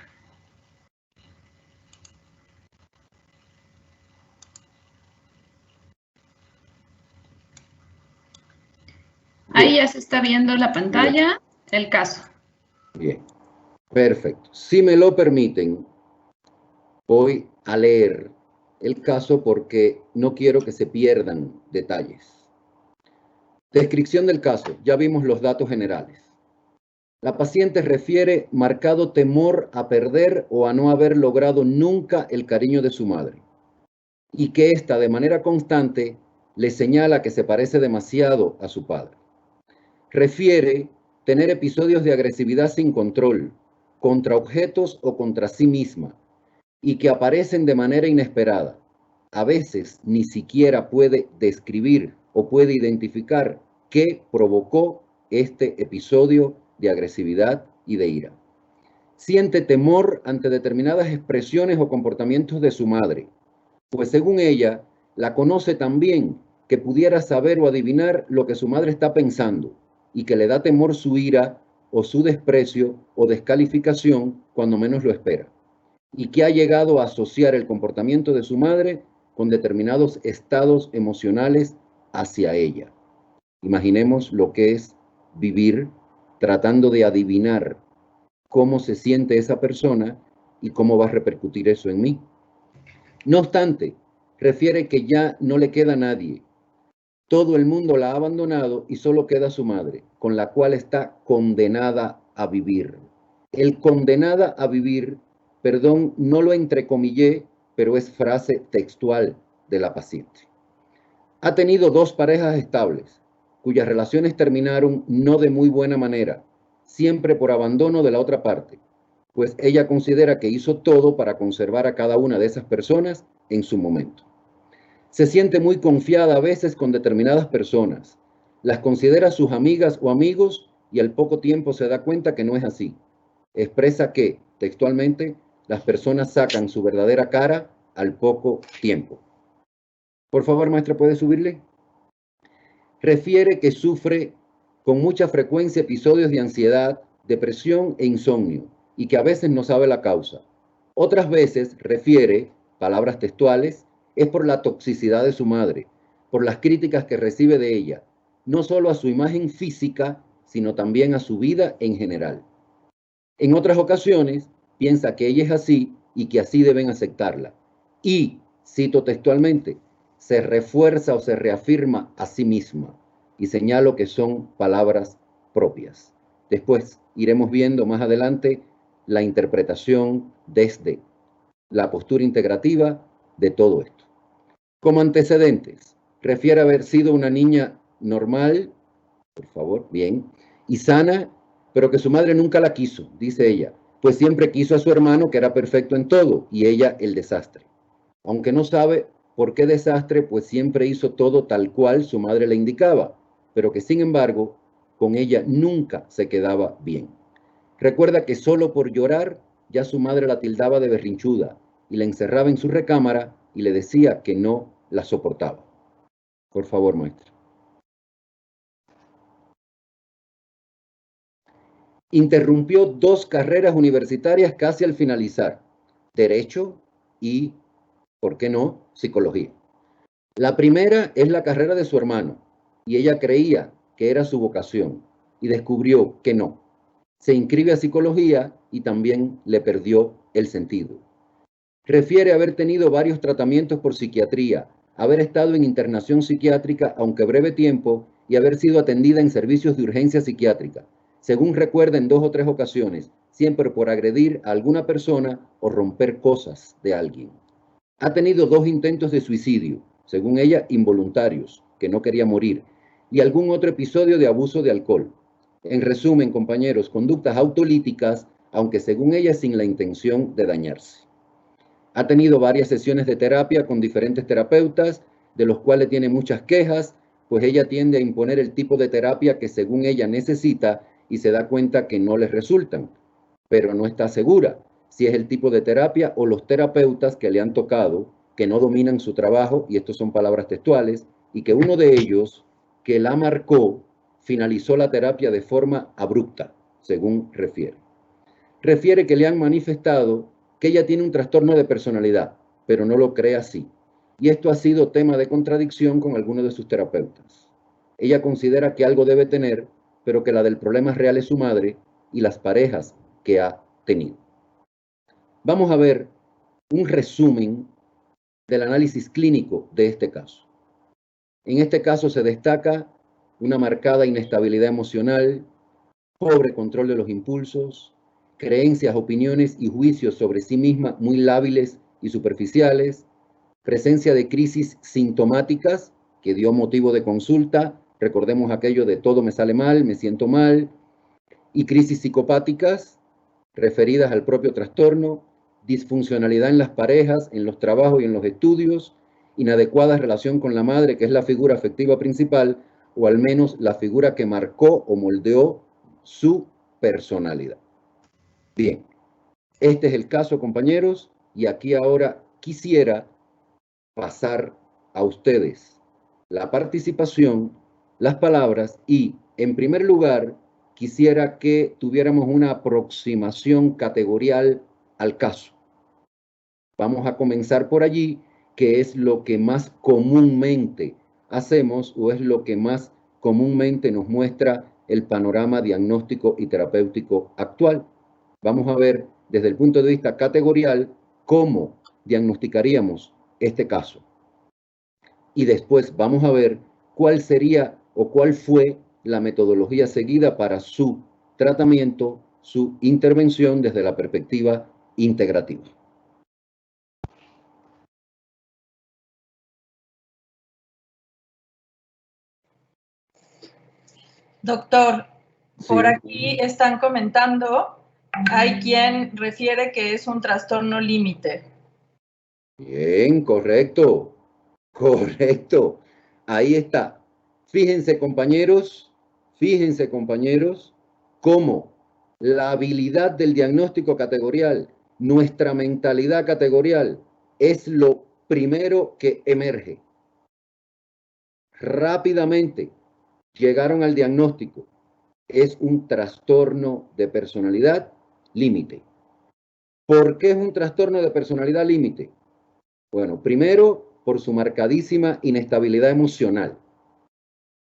Ahí ya se está viendo la pantalla, el caso. Bien, perfecto. Si me lo permiten, voy a leer el caso porque no quiero que se pierdan detalles. Descripción del caso. Ya vimos los datos generales. La paciente refiere marcado temor a perder o a no haber logrado nunca el cariño de su madre y que ésta de manera constante le señala que se parece demasiado a su padre. Refiere tener episodios de agresividad sin control, contra objetos o contra sí misma, y que aparecen de manera inesperada. A veces ni siquiera puede describir o puede identificar qué provocó este episodio de agresividad y de ira. Siente temor ante determinadas expresiones o comportamientos de su madre, pues según ella, la conoce tan bien que pudiera saber o adivinar lo que su madre está pensando y que le da temor su ira o su desprecio o descalificación cuando menos lo espera, y que ha llegado a asociar el comportamiento de su madre con determinados estados emocionales hacia ella. Imaginemos lo que es vivir tratando de adivinar cómo se siente esa persona y cómo va a repercutir eso en mí. No obstante, refiere que ya no le queda nadie. Todo el mundo la ha abandonado y solo queda su madre, con la cual está condenada a vivir. El condenada a vivir, perdón, no lo entrecomillé, pero es frase textual de la paciente. Ha tenido 2 parejas estables, cuyas relaciones terminaron no de muy buena manera, siempre por abandono de la otra parte, pues ella considera que hizo todo para conservar a cada una de esas personas en su momento. Se siente muy confiada a veces con determinadas personas, las considera sus amigas o amigos y al poco tiempo se da cuenta que no es así. Expresa que, textualmente, las personas sacan su verdadera cara al poco tiempo. Por favor, maestra, ¿puede subirle? Refiere que sufre con mucha frecuencia episodios de ansiedad, depresión e insomnio y que a veces no sabe la causa. Otras veces, refiere, palabras textuales, es por la toxicidad de su madre, por las críticas que recibe de ella, no solo a su imagen física, sino también a su vida en general. En otras ocasiones, piensa que ella es así y que así deben aceptarla. Y, cito textualmente, se refuerza o se reafirma a sí misma. Y señalo que son palabras propias. Después iremos viendo más adelante la interpretación desde la postura integrativa de todo esto. Como antecedentes, refiere haber sido una niña normal, por favor, bien, y sana, pero que su madre nunca la quiso, dice ella, pues siempre quiso a su hermano que era perfecto en todo y ella el desastre. Aunque no sabe por qué desastre, pues siempre hizo todo tal cual su madre le indicaba, pero que sin embargo con ella nunca se quedaba bien. Recuerda que solo por llorar ya su madre la tildaba de berrinchuda y la encerraba en su recámara y le decía que no la soportaba. Por favor, maestra. Interrumpió 2 carreras universitarias casi al finalizar, Derecho y, ¿por qué no?, Psicología. La primera es la carrera de su hermano, y ella creía que era su vocación, y descubrió que no. Se inscribe a Psicología y también le perdió el sentido. Refiere haber tenido varios tratamientos por psiquiatría, haber estado en internación psiquiátrica, aunque breve tiempo, y haber sido atendida en servicios de urgencia psiquiátrica, según recuerda en 2 o 3 ocasiones, siempre por agredir a alguna persona o romper cosas de alguien. Ha tenido 2 intentos de suicidio, según ella involuntarios, que no quería morir, y algún otro episodio de abuso de alcohol. En resumen, compañeros, conductas autolíticas, aunque según ella sin la intención de dañarse. Ha tenido varias sesiones de terapia con diferentes terapeutas, de los cuales tiene muchas quejas, pues ella tiende a imponer el tipo de terapia que según ella necesita y se da cuenta que no les resultan, pero no está segura si es el tipo de terapia o los terapeutas que le han tocado, que no dominan su trabajo, y estos son palabras textuales, y que uno de ellos, que la marcó, finalizó la terapia de forma abrupta, según refiere. Refiere que le han manifestado que ella tiene un trastorno de personalidad, pero no lo cree así. Y esto ha sido tema de contradicción con algunos de sus terapeutas. Ella considera que algo debe tener, pero que la del problema real es su madre y las parejas que ha tenido. Vamos a ver un resumen del análisis clínico de este caso. En este caso se destaca una marcada inestabilidad emocional, pobre control de los impulsos, creencias, opiniones y juicios sobre sí misma muy lábiles y superficiales, presencia de crisis sintomáticas que dio motivo de consulta, recordemos aquello de todo me sale mal, me siento mal, y crisis psicopáticas referidas al propio trastorno, disfuncionalidad en las parejas, en los trabajos y en los estudios, inadecuada relación con la madre, que es la figura afectiva principal, o al menos la figura que marcó o moldeó su personalidad. Bien, este es el caso, compañeros, y aquí ahora quisiera pasar a ustedes la participación, las palabras y, en primer lugar, quisiera que tuviéramos una aproximación categorial al caso. Vamos a comenzar por allí, que es lo que más comúnmente hacemos o es lo que más comúnmente nos muestra el panorama diagnóstico y terapéutico actual. Vamos a ver desde el punto de vista categorial cómo diagnosticaríamos este caso. Y después vamos a ver cuál sería o cuál fue la metodología seguida para su tratamiento, su intervención desde la perspectiva integrativa. Doctor, por Sí. aquí están comentando, hay quien refiere que es un trastorno límite. Bien, correcto, correcto. Ahí está. Fíjense, compañeros, cómo la habilidad del diagnóstico categorial, nuestra mentalidad categorial, es lo primero que emerge. Rápidamente llegaron al diagnóstico. Es un trastorno de personalidad límite. ¿Por qué es un trastorno de personalidad límite? Bueno, primero, por su marcadísima inestabilidad emocional,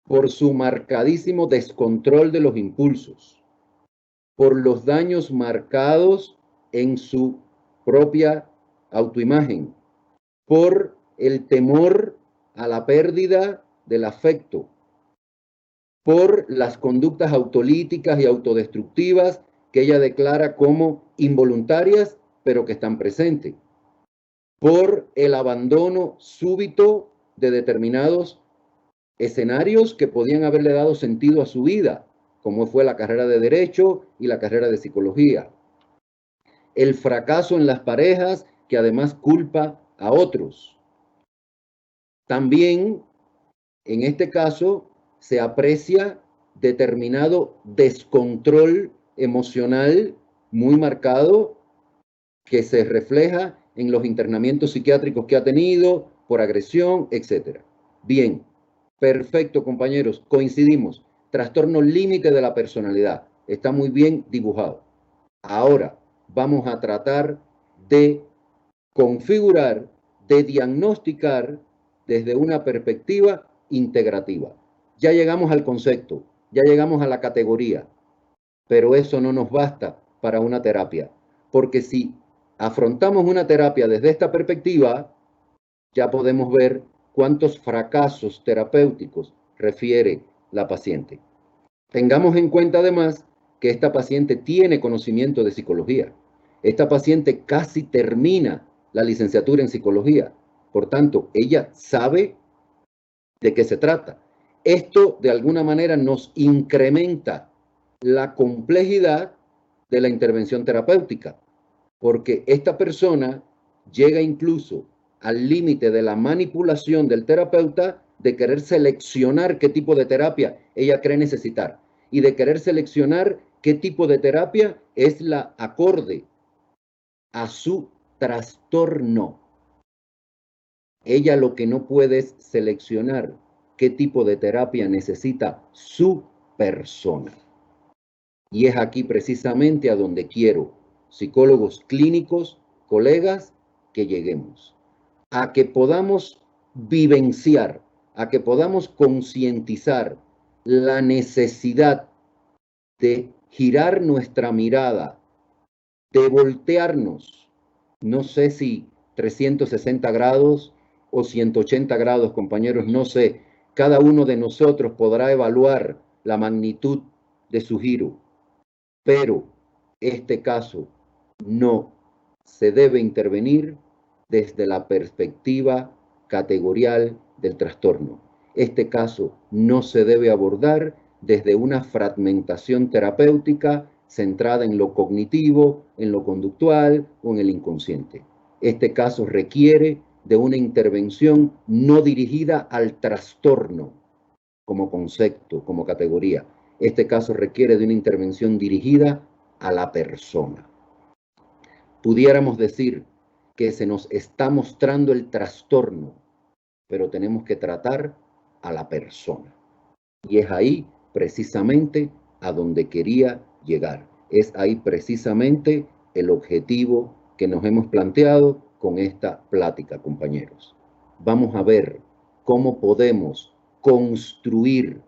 por su marcadísimo descontrol de los impulsos, por los daños marcados en su propia autoimagen, por el temor a la pérdida del afecto, por las conductas autolíticas y autodestructivas que ella declara como involuntarias, pero que están presentes, por el abandono súbito de determinados escenarios que podían haberle dado sentido a su vida, como fue la carrera de Derecho y la carrera de Psicología. El fracaso en las parejas, que además culpa a otros. También, en este caso, se aprecia determinado descontrol emocional muy marcado que se refleja en los internamientos psiquiátricos que ha tenido por agresión, etc. Bien, perfecto, compañeros, coincidimos. Trastorno límite de la personalidad. Está muy bien dibujado. Ahora vamos a tratar de configurar, de diagnosticar desde una perspectiva integrativa. Ya llegamos al concepto, ya llegamos a la categoría, pero eso no nos basta para una terapia, porque si afrontamos una terapia desde esta perspectiva, ya podemos ver cuántos fracasos terapéuticos refiere la paciente. Tengamos en cuenta además que esta paciente tiene conocimiento de psicología. Esta paciente casi termina la licenciatura en psicología. Por tanto, ella sabe de qué se trata. Esto de alguna manera nos incrementa la complejidad de la intervención terapéutica, porque esta persona llega incluso al límite de la manipulación del terapeuta de querer seleccionar qué tipo de terapia ella cree necesitar y de querer seleccionar qué tipo de terapia es la acorde a su trastorno. Ella lo que no puede es seleccionar qué tipo de terapia necesita su persona. Y es aquí precisamente a donde quiero, psicólogos clínicos, colegas, que lleguemos. A que podamos vivenciar, a que podamos concientizar la necesidad de girar nuestra mirada, de voltearnos, no sé si 360 grados o 180 grados, compañeros, no sé. Cada uno de nosotros podrá evaluar la magnitud de su giro, pero este caso no se debe intervenir desde la perspectiva categorial del trastorno. Este caso no se debe abordar desde una fragmentación terapéutica centrada en lo cognitivo, en lo conductual o en el inconsciente. Este caso requiere de una intervención no dirigida al trastorno como concepto, como categoría. Este caso requiere de una intervención dirigida a la persona. Pudiéramos decir que se nos está mostrando el trastorno, pero tenemos que tratar a la persona. Y es ahí precisamente a donde quería llegar. Es ahí precisamente el objetivo que nos hemos planteado con esta plática, compañeros. Vamos a ver cómo podemos construir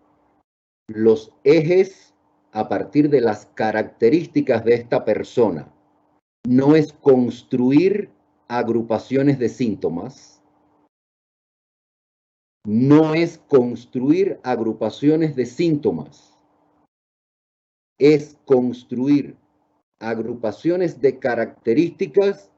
los ejes a partir de las características de esta persona. No es construir agrupaciones de síntomas, no es construir agrupaciones de síntomas, es construir agrupaciones de características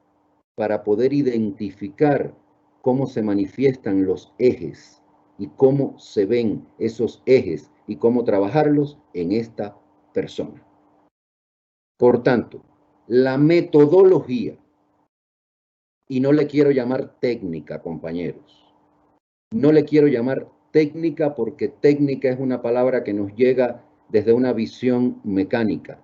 para poder identificar cómo se manifiestan los ejes y cómo se ven esos ejes y cómo trabajarlos en esta persona. Por tanto, la metodología, y no le quiero llamar técnica, compañeros, no le quiero llamar técnica porque técnica es una palabra que nos llega desde una visión mecánica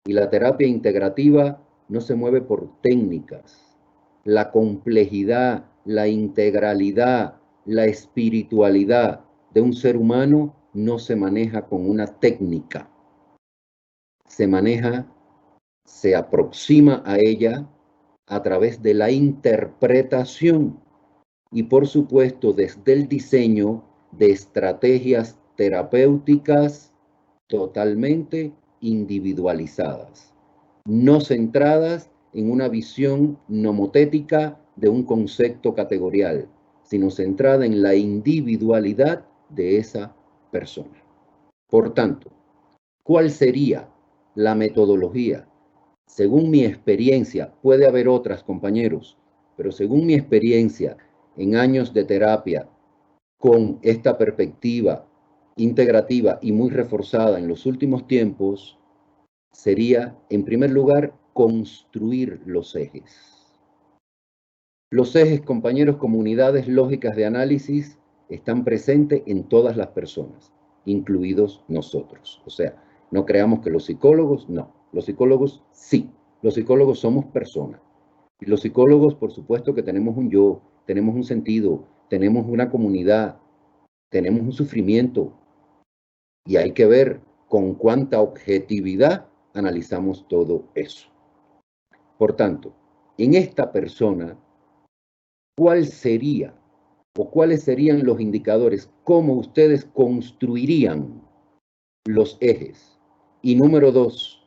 y la terapia integrativa no se mueve por técnicas. La complejidad, la integralidad, la espiritualidad de un ser humano no se maneja con una técnica. Se maneja, se aproxima a ella a través de la interpretación y, por supuesto, desde el diseño de estrategias terapéuticas totalmente individualizadas, no centradas en una visión nomotética de un concepto categorial, sino centrada en la individualidad de esa persona. Por tanto, ¿cuál sería la metodología? Según mi experiencia, puede haber otras, compañeros, pero según mi experiencia en años de terapia con esta perspectiva integrativa y muy reforzada en los últimos tiempos, sería, en primer lugar, construir los ejes. Los ejes, compañeros, como unidades lógicas de análisis, están presentes en todas las personas, incluidos nosotros. O sea, no creamos que los psicólogos, no. Los psicólogos, sí. Los psicólogos somos personas. Y los psicólogos, por supuesto que tenemos un yo, tenemos un sentido, tenemos una comunidad, tenemos un sufrimiento. Y hay que ver con cuánta objetividad analizamos todo eso. Por tanto, en esta persona, ¿cuál sería o cuáles serían los indicadores? ¿Cómo ustedes construirían los ejes? Y número 2,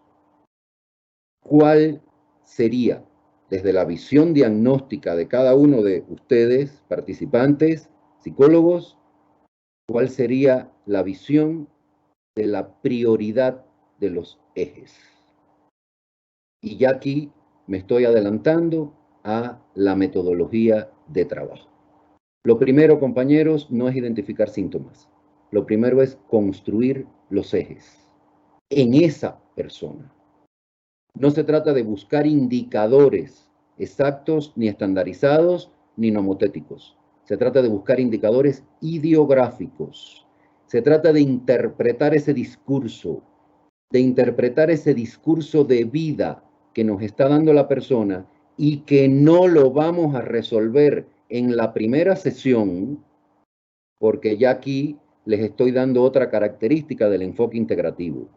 ¿cuál sería, desde la visión diagnóstica de cada uno de ustedes, participantes, psicólogos, cuál sería la visión de la prioridad de los ejes? Y ya aquí me estoy adelantando a la metodología de trabajo. Lo primero, compañeros, no es identificar síntomas. Lo primero es construir los ejes en esa persona. No se trata de buscar indicadores exactos, ni estandarizados, ni nomotéticos. Se trata de buscar indicadores ideográficos. Se trata de interpretar ese discurso de vida que nos está dando la persona y que no lo vamos a resolver en la primera sesión, porque ya aquí les estoy dando otra característica del enfoque integrativo.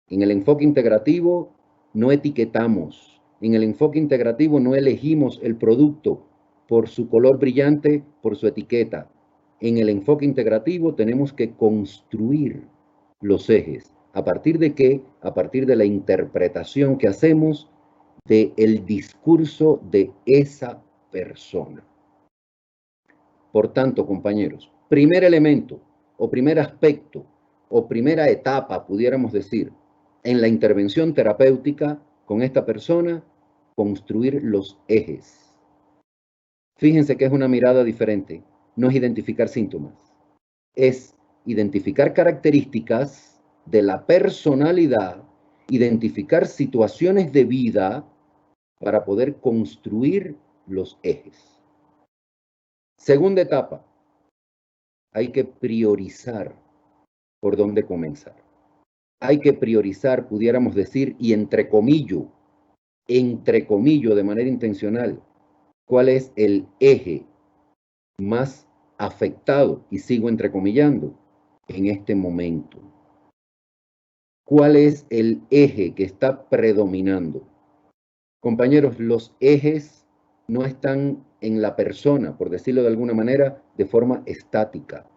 En el enfoque integrativo no etiquetamos, en el enfoque integrativo no elegimos el producto por su color brillante, por su etiqueta. En el enfoque integrativo tenemos que construir los ejes. ¿A partir de qué? A partir de la interpretación que hacemos del discurso de esa persona. Por tanto, compañeros, primer elemento o primer aspecto o primera etapa, pudiéramos decir, en la intervención terapéutica con esta persona, construir los ejes. Fíjense que es una mirada diferente. No es identificar síntomas, es identificar características de la personalidad, identificar situaciones de vida para poder construir los ejes. Segunda etapa, hay que priorizar por dónde comenzar. Hay que priorizar, pudiéramos decir, y entrecomillo de manera intencional, cuál es el eje más afectado, y sigo entrecomillando, en este momento. ¿Cuál es el eje que está predominando? Compañeros, los ejes no están en la persona, por decirlo de alguna manera, de forma estática.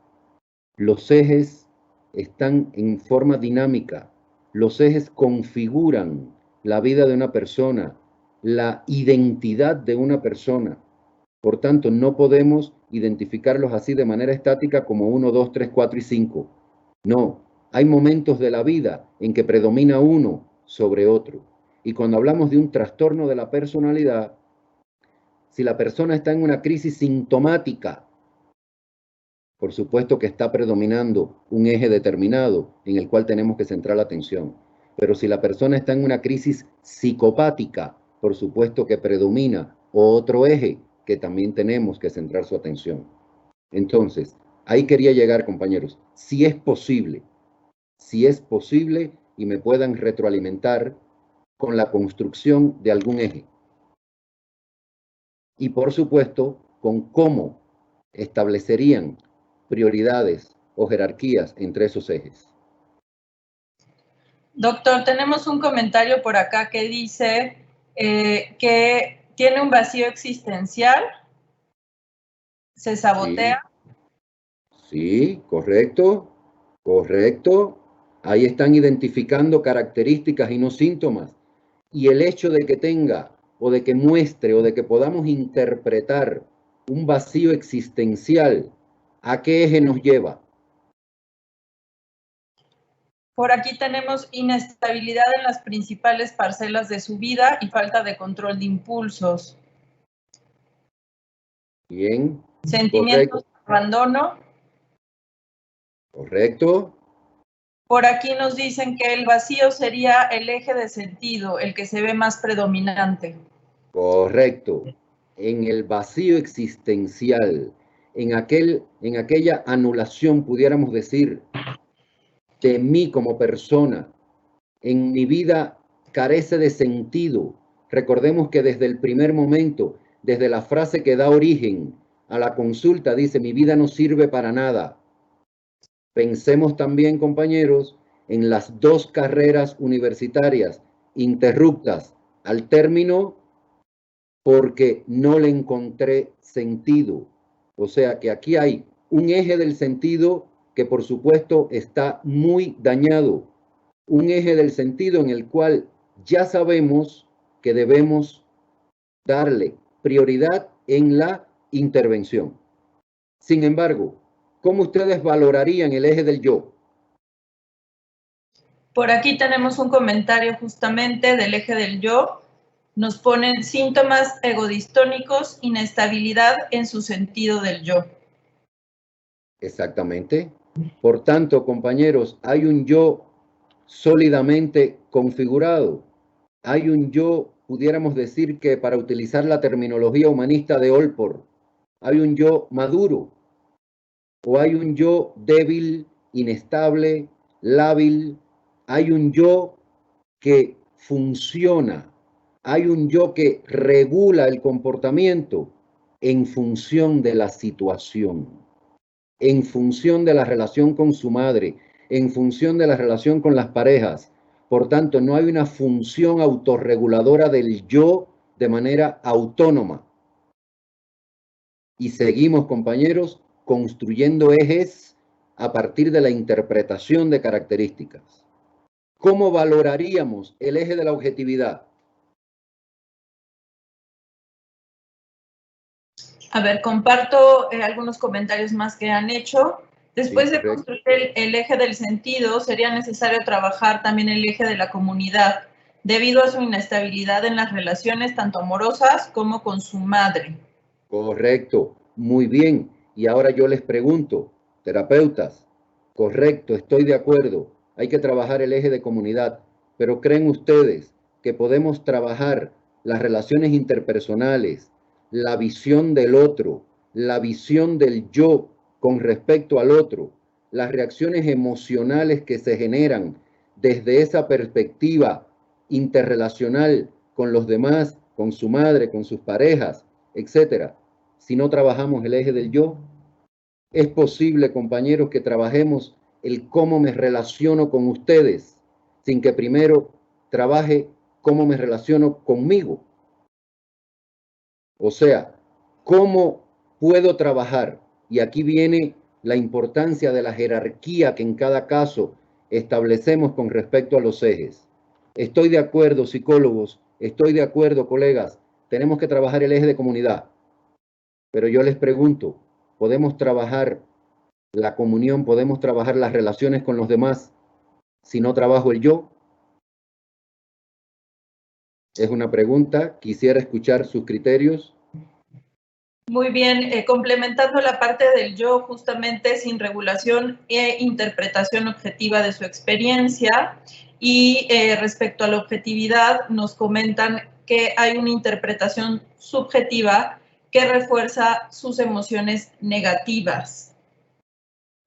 Los ejes están en forma dinámica. Los ejes configuran la vida de una persona, la identidad de una persona. Por tanto, no podemos identificarlos así de manera estática como 1, 2, 3, 4 y 5. No, hay momentos de la vida en que predomina uno sobre otro. Y cuando hablamos de un trastorno de la personalidad, si la persona está en una crisis sintomática, por supuesto que está predominando un eje determinado en el cual tenemos que centrar la atención. Pero si la persona está en una crisis psicopática, por supuesto que predomina otro eje que también tenemos que centrar su atención. Entonces, ahí quería llegar, compañeros. Si es posible y me puedan retroalimentar con la construcción de algún eje. Y por supuesto, con cómo establecerían prioridades o jerarquías entre esos ejes. Doctor, tenemos un comentario por acá que dice que tiene un vacío existencial, se sabotea. Sí, correcto, correcto. Ahí están identificando características y no síntomas. Y el hecho de que tenga o de que muestre o de que podamos interpretar un vacío existencial, ¿a qué eje nos lleva? Por aquí tenemos inestabilidad en las principales parcelas de su vida y falta de control de impulsos. Bien. Sentimientos de abandono. Correcto. Por aquí nos dicen que el vacío sería el eje de sentido, el que se ve más predominante. Correcto. En el vacío existencial, en aquella anulación, pudiéramos decir, de mí como persona, en mi vida carece de sentido. Recordemos que desde el primer momento, desde la frase que da origen a la consulta, dice, mi vida no sirve para nada. Pensemos también, compañeros, en las 2 carreras universitarias interruptas al término porque no le encontré sentido. O sea que aquí hay un eje del sentido que por supuesto está muy dañado. Un eje del sentido en el cual ya sabemos que debemos darle prioridad en la intervención. Sin embargo, ¿cómo ustedes valorarían el eje del yo? Por aquí tenemos un comentario justamente del eje del yo. Nos ponen síntomas egodistónicos, inestabilidad en su sentido del yo. Exactamente. Por tanto, compañeros, hay un yo sólidamente configurado. Hay un yo, pudiéramos decir que para utilizar la terminología humanista de Allport, hay un yo maduro o hay un yo débil, inestable, lábil. Hay un yo que funciona. Hay un yo que regula el comportamiento en función de la situación, en función de la relación con su madre, en función de la relación con las parejas. Por tanto, no hay una función autorreguladora del yo de manera autónoma. Y seguimos, compañeros, construyendo ejes a partir de la interpretación de características. ¿Cómo valoraríamos el eje de la objetividad? A ver, comparto algunos comentarios más que han hecho. Después de construir el eje del sentido, sería necesario trabajar también el eje de la comunidad, debido a su inestabilidad en las relaciones tanto amorosas como con su madre. Correcto, muy bien. Y ahora yo les pregunto, terapeutas, correcto, estoy de acuerdo, hay que trabajar el eje de comunidad, pero ¿creen ustedes que podemos trabajar las relaciones interpersonales, la visión del otro, la visión del yo con respecto al otro, las reacciones emocionales que se generan desde esa perspectiva interrelacional con los demás, con su madre, con sus parejas, etcétera? Si no trabajamos el eje del yo, es posible, compañeros, que trabajemos el cómo me relaciono con ustedes sin que primero trabaje cómo me relaciono conmigo. O sea, ¿cómo puedo trabajar? Y aquí viene la importancia de la jerarquía que en cada caso establecemos con respecto a los ejes. Estoy de acuerdo, psicólogos, estoy de acuerdo, colegas, tenemos que trabajar el eje de comunidad. Pero yo les pregunto, ¿podemos trabajar la comunión, podemos trabajar las relaciones con los demás si no trabajo el yo? Es una pregunta, quisiera escuchar sus criterios. Muy bien, complementando la parte del yo, justamente sin regulación e interpretación objetiva de su experiencia. Y respecto a la objetividad, nos comentan que hay una interpretación subjetiva que refuerza sus emociones negativas.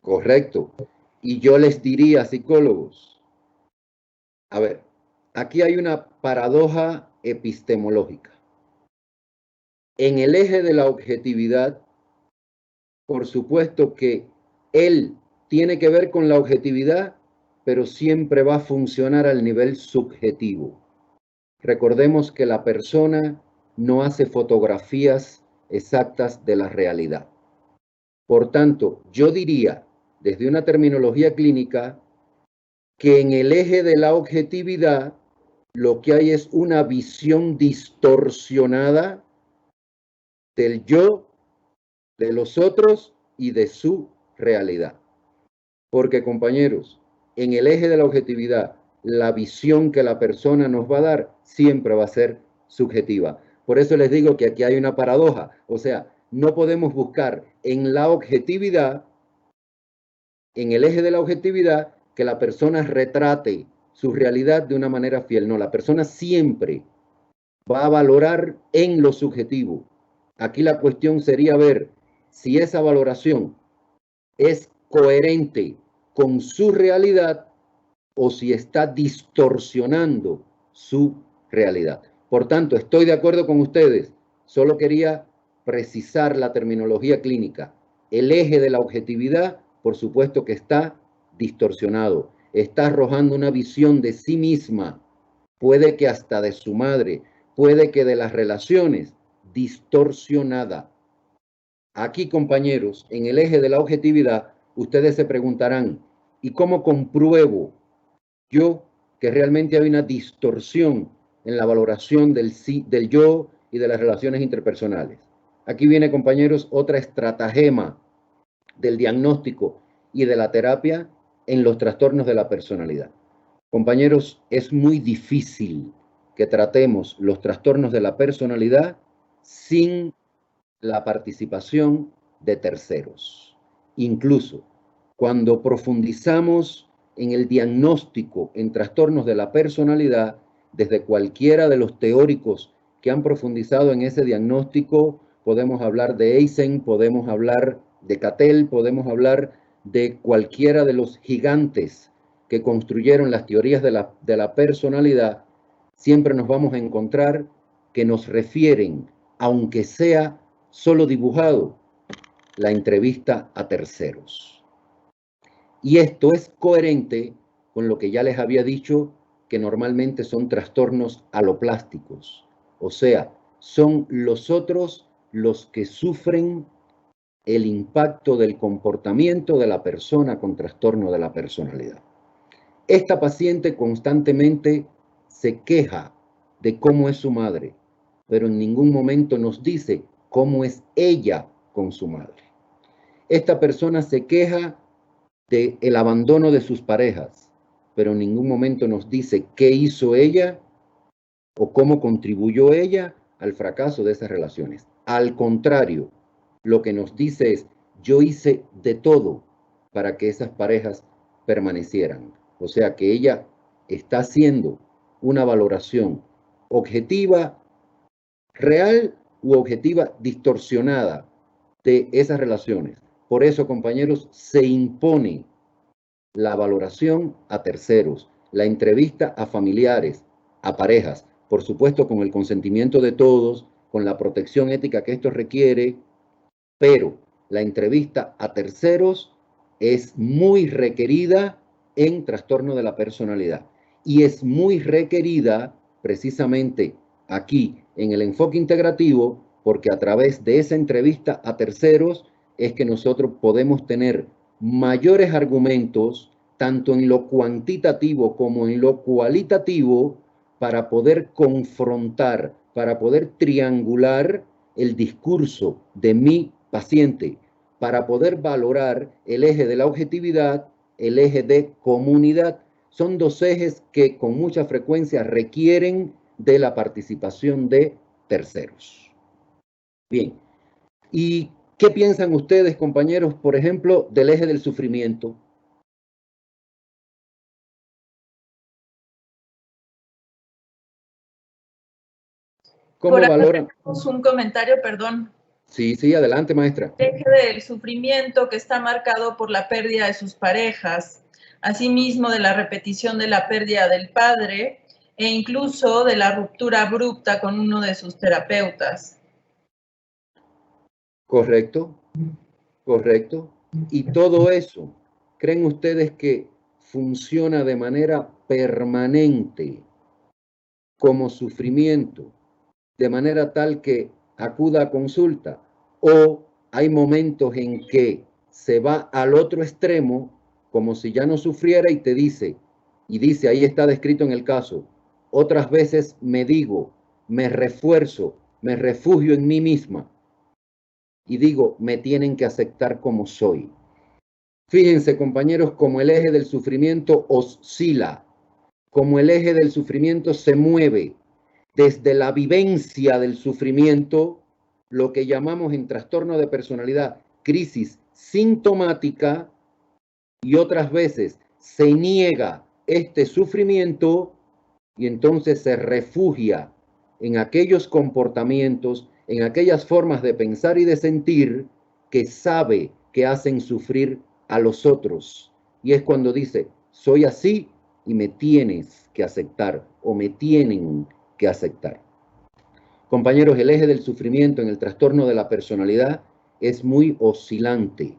Correcto. Y yo les diría, psicólogos, a ver, aquí hay una paradoja epistemológica. En el eje de la objetividad, por supuesto que él tiene que ver con la objetividad, pero siempre va a funcionar al nivel subjetivo. Recordemos que la persona no hace fotografías exactas de la realidad. Por tanto, yo diría, desde una terminología clínica, que en el eje de la objetividad lo que hay es una visión distorsionada del yo, de los otros y de su realidad. Porque, compañeros, en el eje de la objetividad, la visión que la persona nos va a dar siempre va a ser subjetiva. Por eso les digo que aquí hay una paradoja. O sea, no podemos buscar en la objetividad, en el eje de la objetividad, que la persona retrate su realidad de una manera fiel. No, la persona siempre va a valorar en lo subjetivo. Aquí la cuestión sería ver si esa valoración es coherente con su realidad o si está distorsionando su realidad. Por tanto, estoy de acuerdo con ustedes. Solo quería precisar la terminología clínica. El eje de la objetividad, por supuesto que está distorsionado. Está arrojando una visión de sí misma, puede que hasta de su madre, puede que de las relaciones, distorsionada. Aquí, compañeros, en el eje de la objetividad, ustedes se preguntarán, ¿y cómo compruebo yo que realmente hay una distorsión en la valoración del yo y de las relaciones interpersonales? Aquí viene, compañeros, otra estratagema del diagnóstico y de la terapia en los trastornos de la personalidad. Compañeros, es muy difícil que tratemos los trastornos de la personalidad sin la participación de terceros. Incluso cuando profundizamos en el diagnóstico en trastornos de la personalidad, desde cualquiera de los teóricos que han profundizado en ese diagnóstico, podemos hablar de Eysen, podemos hablar de Cattell, podemos hablar de cualquiera de los gigantes que construyeron las teorías de la personalidad, siempre nos vamos a encontrar que nos refieren, aunque sea solo dibujado, la entrevista a terceros. Y esto es coherente con lo que ya les había dicho, que normalmente son trastornos aloplásticos. O sea, son los otros los que sufren el impacto del comportamiento de la persona con trastorno de la personalidad. Esta paciente constantemente se queja de cómo es su madre, pero en ningún momento nos dice cómo es ella con su madre. Esta persona se queja del abandono de sus parejas, pero en ningún momento nos dice qué hizo ella o cómo contribuyó ella al fracaso de esas relaciones. Al contrario, lo que nos dice es, yo hice de todo para que esas parejas permanecieran. O sea que ella está haciendo una valoración objetiva, real u objetiva distorsionada de esas relaciones. Por eso, compañeros, se impone la valoración a terceros, la entrevista a familiares, a parejas, por supuesto con el consentimiento de todos, con la protección ética que esto requiere, pero la entrevista a terceros es muy requerida en trastorno de la personalidad. y es muy requerida precisamente aquí en el enfoque integrativo, porque a través de esa entrevista a terceros es que nosotros podemos tener mayores argumentos, tanto en lo cuantitativo como en lo cualitativo, para poder confrontar, para poder triangular el discurso de mi paciente, para poder valorar el eje de la objetividad, el eje de comunidad. Son dos ejes que con mucha frecuencia requieren de la participación de terceros. Bien, ¿y qué piensan ustedes, compañeros, por ejemplo, del eje del sufrimiento? ¿Cómo valoran? Tenemos un comentario, perdón. Sí, adelante, maestra. El eje del sufrimiento que está marcado por la pérdida de sus parejas, asimismo de la repetición de la pérdida del padre e incluso de la ruptura abrupta con uno de sus terapeutas. Correcto, correcto. Y todo eso, ¿creen ustedes que funciona de manera permanente como sufrimiento, de manera tal que acuda a consulta? ¿O hay momentos en que se va al otro extremo, como si ya no sufriera y te dice, y dice, ahí está descrito en el caso, otras veces me digo, me refuerzo, me refugio en mí misma y digo, me tienen que aceptar como soy? Fíjense, compañeros, como el eje del sufrimiento oscila, como el eje del sufrimiento se mueve desde la vivencia del sufrimiento, lo que llamamos en trastorno de personalidad crisis sintomática, y otras veces se niega este sufrimiento y entonces se refugia en aquellos comportamientos, en aquellas formas de pensar y de sentir que sabe que hacen sufrir a los otros. Y es cuando dice, soy así y me tienes que aceptar o me tienen que aceptar. Compañeros, el eje del sufrimiento en el trastorno de la personalidad es muy oscilante.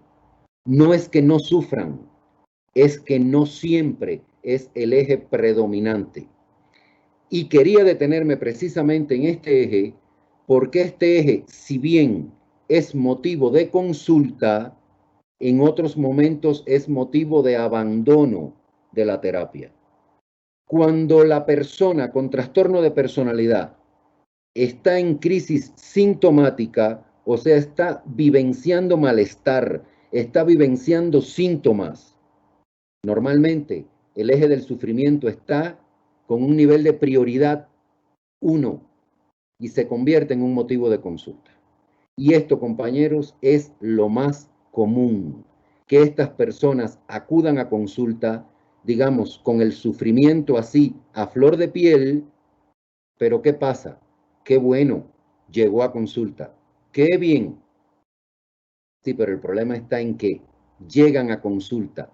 No es que no sufran, es que no siempre es el eje predominante. Y quería detenerme precisamente en este eje, porque este eje, si bien es motivo de consulta, en otros momentos es motivo de abandono de la terapia. Cuando la persona con trastorno de personalidad está en crisis sintomática, o sea, está vivenciando malestar, está vivenciando síntomas, normalmente el eje del sufrimiento está con un nivel de prioridad 1 y se convierte en un motivo de consulta. Y esto, compañeros, es lo más común, que estas personas acudan a consulta, digamos, con el sufrimiento así a flor de piel, pero ¿qué pasa? Qué bueno, llegó a consulta, qué bien. Sí, pero el problema está en que llegan a consulta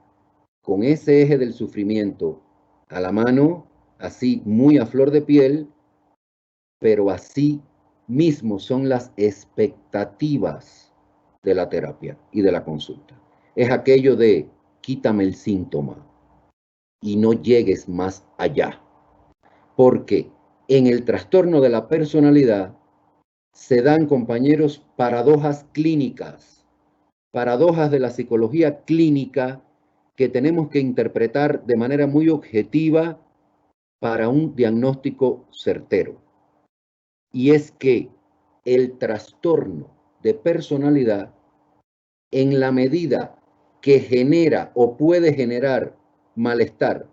con ese eje del sufrimiento a la mano, así muy a flor de piel, pero así mismo son las expectativas de la terapia y de la consulta. Es aquello de quítame el síntoma y no llegues más allá. Porque en el trastorno de la personalidad se dan, compañeros, paradojas clínicas, paradojas de la psicología clínica que tenemos que interpretar de manera muy objetiva para un diagnóstico certero. Y es que el trastorno de personalidad, en la medida que genera o puede generar malestar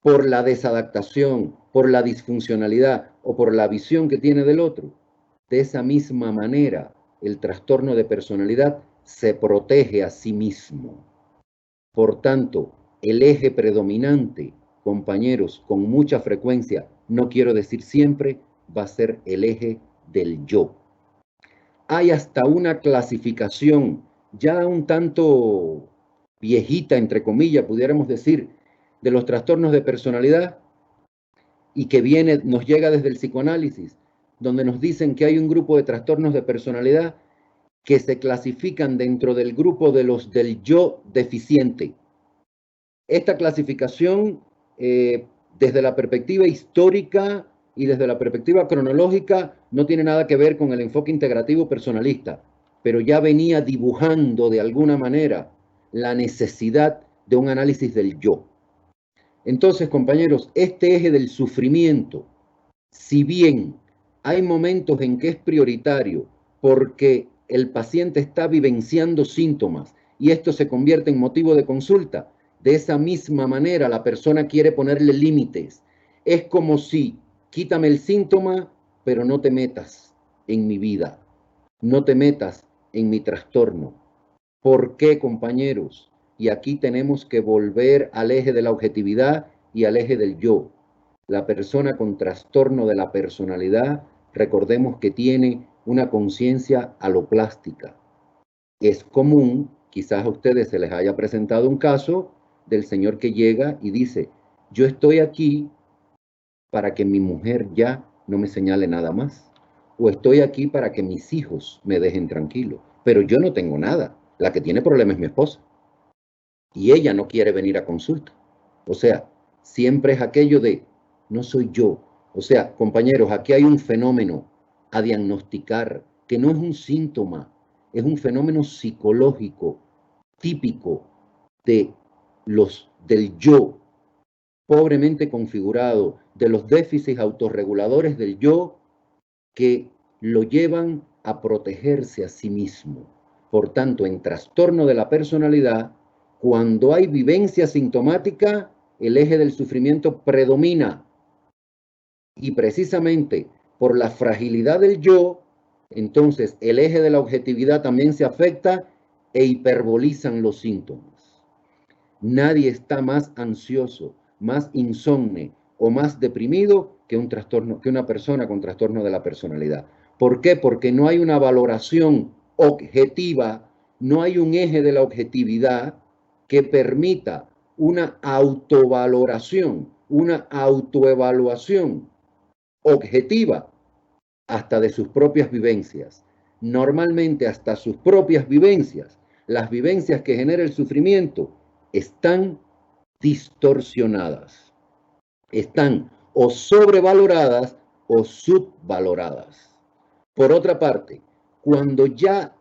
por la desadaptación, por la disfuncionalidad o por la visión que tiene del otro, de esa misma manera el trastorno de personalidad se protege a sí mismo. Por tanto, el eje predominante, compañeros, con mucha frecuencia, no quiero decir siempre, va a ser el eje del yo. Hay hasta una clasificación ya un tanto viejita, entre comillas, pudiéramos decir, de los trastornos de personalidad y que nos llega desde el psicoanálisis, donde nos dicen que hay un grupo de trastornos de personalidad que se clasifican dentro del grupo de los del yo deficiente. esta clasificación, desde la perspectiva histórica y desde la perspectiva cronológica, no tiene nada que ver con el enfoque integrativo personalista, pero ya venía dibujando de alguna manera la necesidad de un análisis del yo. Entonces, compañeros, este eje del sufrimiento, si bien hay momentos en que es prioritario porque el paciente está vivenciando síntomas y esto se convierte en motivo de consulta, de esa misma manera la persona quiere ponerle límites. Es como si, quítame el síntoma, pero no te metas en mi vida, no te metas en mi trastorno. ¿Por qué, compañeros? Y aquí tenemos que volver al eje de la objetividad y al eje del yo. La persona con trastorno de la personalidad, recordemos que tiene una conciencia aloplástica. Es común, quizás a ustedes se les haya presentado un caso del señor que llega y dice, yo estoy aquí para que mi mujer ya no me señale nada más. O estoy aquí para que mis hijos me dejen tranquilo. Pero yo no tengo nada. La que tiene problemas es mi esposa. Y ella no quiere venir a consulta. O sea, siempre es aquello de, no soy yo. O sea, compañeros, aquí hay un fenómeno a diagnosticar que no es un síntoma, es un fenómeno psicológico típico del yo pobremente configurado, de los déficits autorreguladores del yo que lo llevan a protegerse a sí mismo. Por tanto, en trastorno de la personalidad, cuando hay vivencia sintomática, el eje del sufrimiento predomina. Y precisamente por la fragilidad del yo, entonces el eje de la objetividad también se afecta e hiperbolizan los síntomas. Nadie está más ansioso, más insomne o más deprimido que una persona con trastorno de la personalidad. ¿Por qué? Porque no hay una valoración objetiva, no hay un eje de la objetividad que permita una autovaloración, una autoevaluación objetiva hasta de sus propias vivencias. Normalmente hasta sus propias vivencias, las vivencias que genera el sufrimiento, están distorsionadas, están o sobrevaloradas o subvaloradas. Por otra parte, cuando ya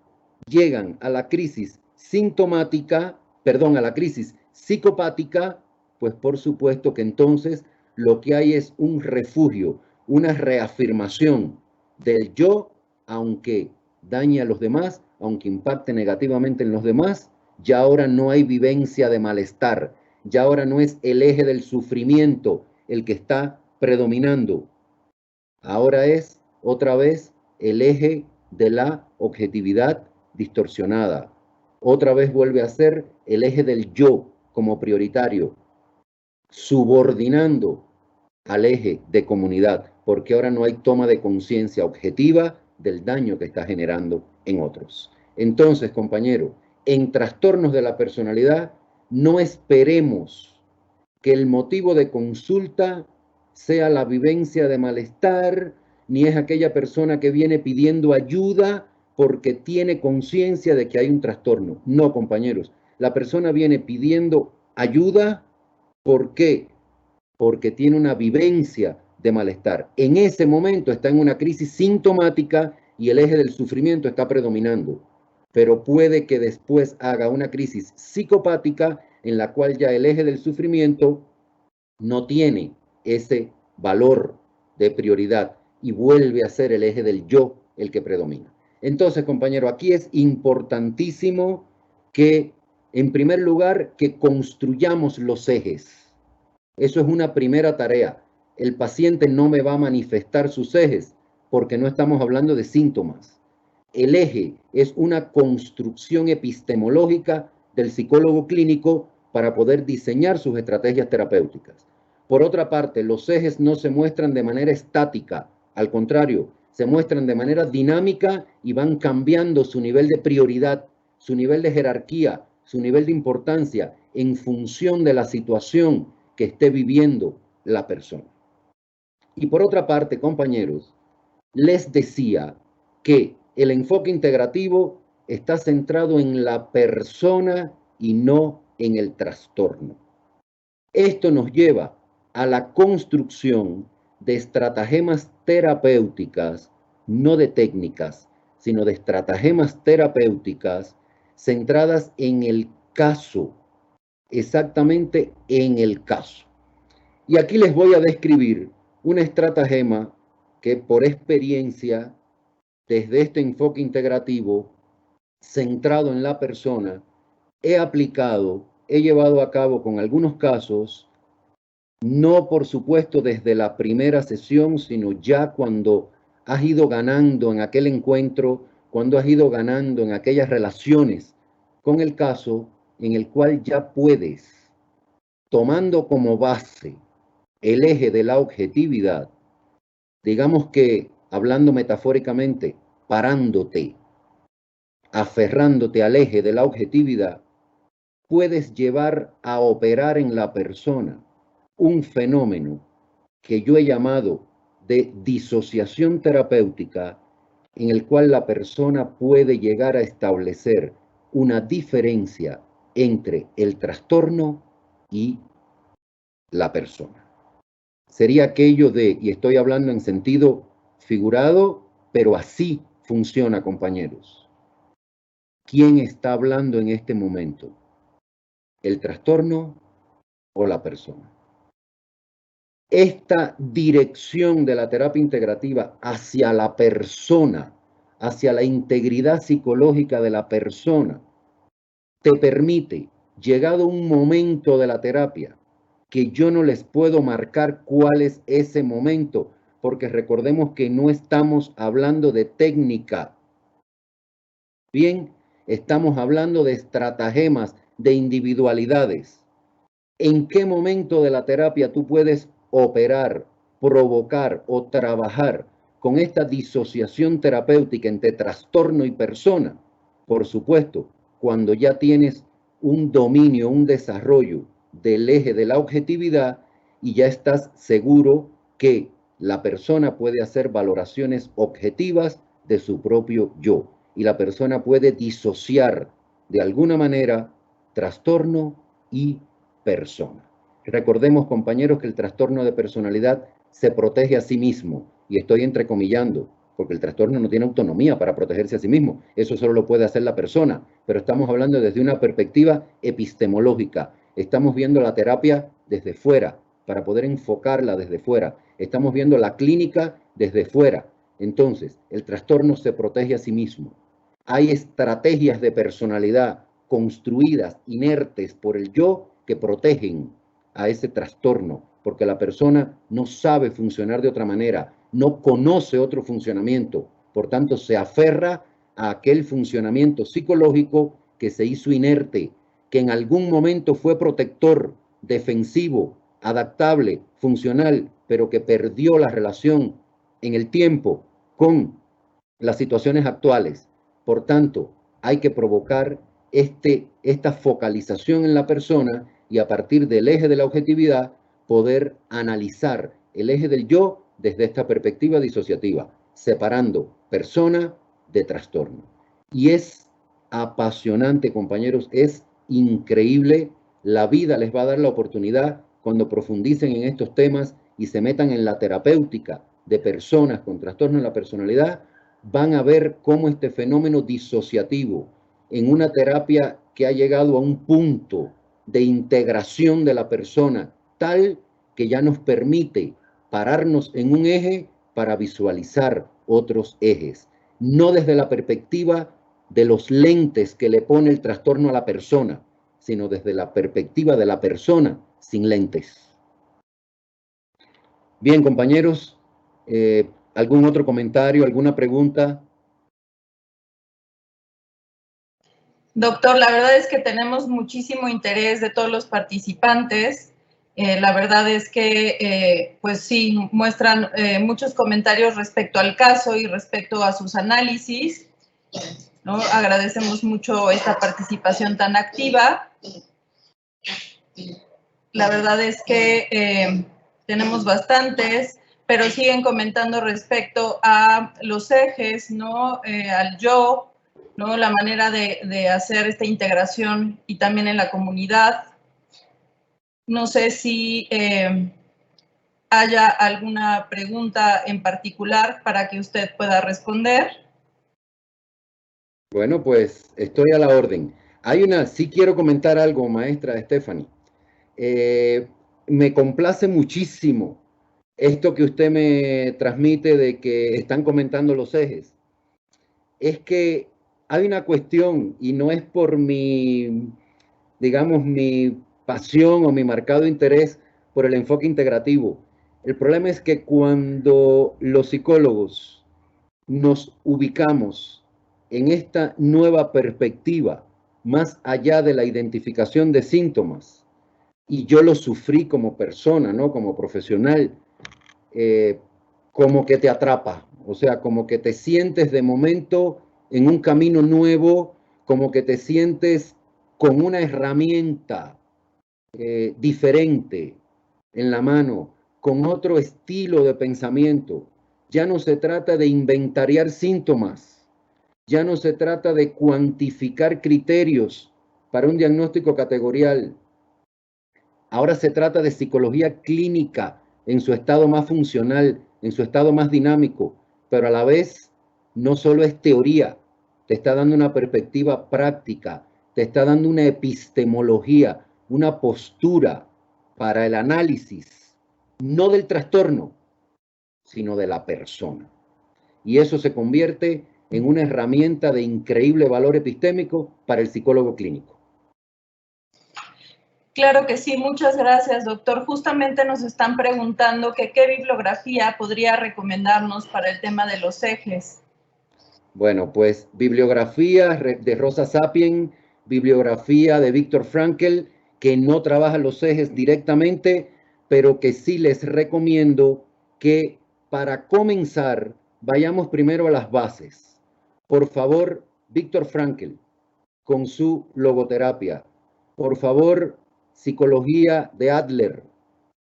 llegan a la crisis sintomática, a la crisis psicopática, pues por supuesto que entonces lo que hay es un refugio, una reafirmación del yo, aunque dañe a los demás, aunque impacte negativamente en los demás. Ya ahora no hay vivencia de malestar, ya ahora no es el eje del sufrimiento el que está predominando. Ahora es otra vez el eje de la objetividad distorsionada. Otra vez vuelve a ser el eje del yo como prioritario, subordinando al eje de comunidad, porque ahora no hay toma de conciencia objetiva del daño que está generando en otros. Entonces, compañero, en trastornos de la personalidad, no esperemos que el motivo de consulta sea la vivencia de malestar, ni es aquella persona que viene pidiendo ayuda porque tiene conciencia de que hay un trastorno. No, compañeros, la persona viene pidiendo ayuda. ¿Por qué? Porque tiene una vivencia de malestar. En ese momento está en una crisis sintomática y el eje del sufrimiento está predominando. Pero puede que después haga una crisis psicopática en la cual ya el eje del sufrimiento no tiene ese valor de prioridad y vuelve a ser el eje del yo el que predomina. Entonces, compañero, aquí es importantísimo que, en primer lugar, que construyamos los ejes. Eso es una primera tarea. El paciente no me va a manifestar sus ejes porque no estamos hablando de síntomas. El eje es una construcción epistemológica del psicólogo clínico para poder diseñar sus estrategias terapéuticas. Por otra parte, los ejes no se muestran de manera estática, al contrario, se muestran de manera dinámica y van cambiando su nivel de prioridad, su nivel de jerarquía, su nivel de importancia en función de la situación que esté viviendo la persona. Y por otra parte, compañeros, les decía que el enfoque integrativo está centrado en la persona y no en el trastorno. Esto nos lleva a la construcción de estratagemas terapéuticas, no de técnicas, sino de estratagemas terapéuticas centradas en el caso, exactamente en el caso. Y aquí les voy a describir una estratagema que por experiencia, desde este enfoque integrativo, centrado en la persona, he aplicado, he llevado a cabo con algunos casos, no por supuesto desde la primera sesión, sino ya cuando has ido ganando en aquel encuentro, cuando has ido ganando en aquellas relaciones con el caso en el cual ya puedes, tomando como base el eje de la objetividad, digamos que, hablando metafóricamente, parándote, aferrándote al eje de la objetividad, puedes llevar a operar en la persona un fenómeno que yo he llamado de disociación terapéutica, en el cual la persona puede llegar a establecer una diferencia entre el trastorno y la persona. Sería aquello de, y estoy hablando en sentido figurado, pero así funciona, compañeros. ¿Quién está hablando en este momento? ¿El trastorno o la persona? Esta dirección de la terapia integrativa hacia la persona, hacia la integridad psicológica de la persona, te permite, llegado un momento de la terapia, que yo no les puedo marcar cuál es ese momento, porque recordemos que no estamos hablando de técnica. Bien, estamos hablando de estratagemas, de individualidades. ¿En qué momento de la terapia tú puedes operar, provocar o trabajar con esta disociación terapéutica entre trastorno y persona? Por supuesto, cuando ya tienes un dominio, un desarrollo del eje de la objetividad y ya estás seguro que la persona puede hacer valoraciones objetivas de su propio yo y la persona puede disociar de alguna manera trastorno y persona. Recordemos, compañeros, que el trastorno de personalidad se protege a sí mismo, y estoy entrecomillando, porque el trastorno no tiene autonomía para protegerse a sí mismo, eso solo lo puede hacer la persona, pero estamos hablando desde una perspectiva epistemológica, estamos viendo la terapia desde fuera, para poder enfocarla desde fuera, estamos viendo la clínica desde fuera, entonces el trastorno se protege a sí mismo. Hay estrategias de personalidad construidas, inertes por el yo, que protegen a ese trastorno, porque la persona no sabe funcionar de otra manera, no conoce otro funcionamiento, por tanto se aferra a aquel funcionamiento psicológico que se hizo inerte, que en algún momento fue protector, defensivo, adaptable, funcional, pero que perdió la relación en el tiempo con las situaciones actuales. Por tanto, hay que provocar esta focalización en la persona y a partir del eje de la objetividad poder analizar el eje del yo desde esta perspectiva disociativa, separando persona de trastorno. Y es apasionante, compañeros, es increíble. La vida les va a dar la oportunidad cuando profundicen en estos temas y se metan en la terapéutica de personas con trastorno de la personalidad, van a ver cómo este fenómeno disociativo en una terapia que ha llegado a un punto de integración de la persona tal que ya nos permite pararnos en un eje para visualizar otros ejes, no desde la perspectiva de los lentes que le pone el trastorno a la persona, sino desde la perspectiva de la persona sin lentes. Bien, compañeros, ¿algún otro comentario, alguna pregunta? Doctor, la verdad es que tenemos muchísimo interés de todos los participantes. La verdad es que, pues sí, muestran muchos comentarios respecto al caso y respecto a sus análisis, ¿no? Agradecemos mucho esta participación tan activa. La verdad es que tenemos bastantes, pero siguen comentando respecto a los ejes, ¿no? Al yo, ¿no? La manera de hacer esta integración y también en la comunidad. No sé si haya alguna pregunta en particular para que usted pueda responder. Bueno, pues estoy a la orden. Sí quiero comentar algo, maestra Stephanie. Me complace muchísimo esto que usted me transmite de que están comentando los ejes. Es que hay una cuestión, y no es por mi, digamos, mi pasión o mi marcado interés por el enfoque integrativo. El problema es que cuando los psicólogos nos ubicamos en esta nueva perspectiva, más allá de la identificación de síntomas, y yo lo sufrí como persona, ¿no? Como profesional, como que te atrapa, o sea, como que te sientes de momento en un camino nuevo, como que te sientes con una herramienta diferente en la mano, con otro estilo de pensamiento. Ya no se trata de inventariar síntomas, ya no se trata de cuantificar criterios para un diagnóstico categorial. Ahora se trata de psicología clínica en su estado más funcional, en su estado más dinámico, pero a la vez no solo es teoría, te está dando una perspectiva práctica, te está dando una epistemología, una postura para el análisis, no del trastorno, sino de la persona. Y eso se convierte en una herramienta de increíble valor epistémico para el psicólogo clínico. Claro que sí, muchas gracias, doctor. Justamente nos están preguntando que qué bibliografía podría recomendarnos para el tema de los ejes. Bueno, pues bibliografía de Rosa Sapien, bibliografía de Viktor Frankl, que no trabaja los ejes directamente, pero que sí les recomiendo que para comenzar vayamos primero a las bases. Por favor, Viktor Frankl, con su logoterapia. Por favor, psicología de Adler,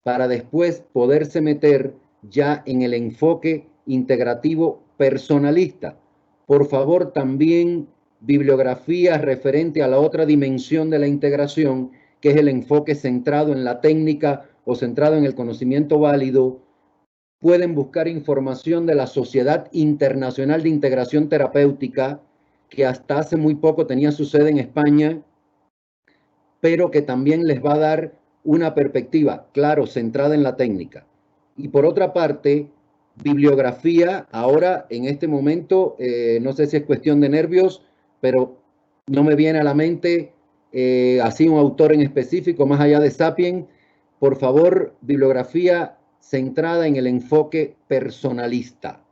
para después poderse meter ya en el enfoque integrativo personalista. Por favor, también bibliografía referente a la otra dimensión de la integración, que es el enfoque centrado en la técnica o centrado en el conocimiento válido. Pueden buscar información de la Sociedad Internacional de Integración Terapéutica, que hasta hace muy poco tenía su sede en España, pero que también les va a dar una perspectiva, claro, centrada en la técnica. Y por otra parte, bibliografía, ahora en este momento, no sé si es cuestión de nervios, pero no me viene a la mente así un autor en específico, más allá de Sapien. Por favor, bibliografía centrada en el enfoque personalista.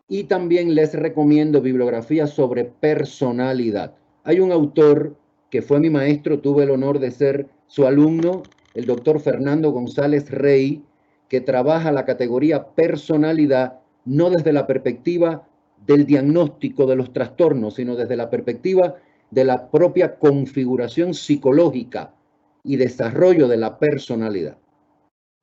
Y también les recomiendo bibliografía sobre personalidad. Hay un autor que fue mi maestro, tuve el honor de ser su alumno, el doctor Fernando González Rey, que trabaja la categoría personalidad no desde la perspectiva del diagnóstico de los trastornos, sino desde la perspectiva de la propia configuración psicológica y desarrollo de la personalidad.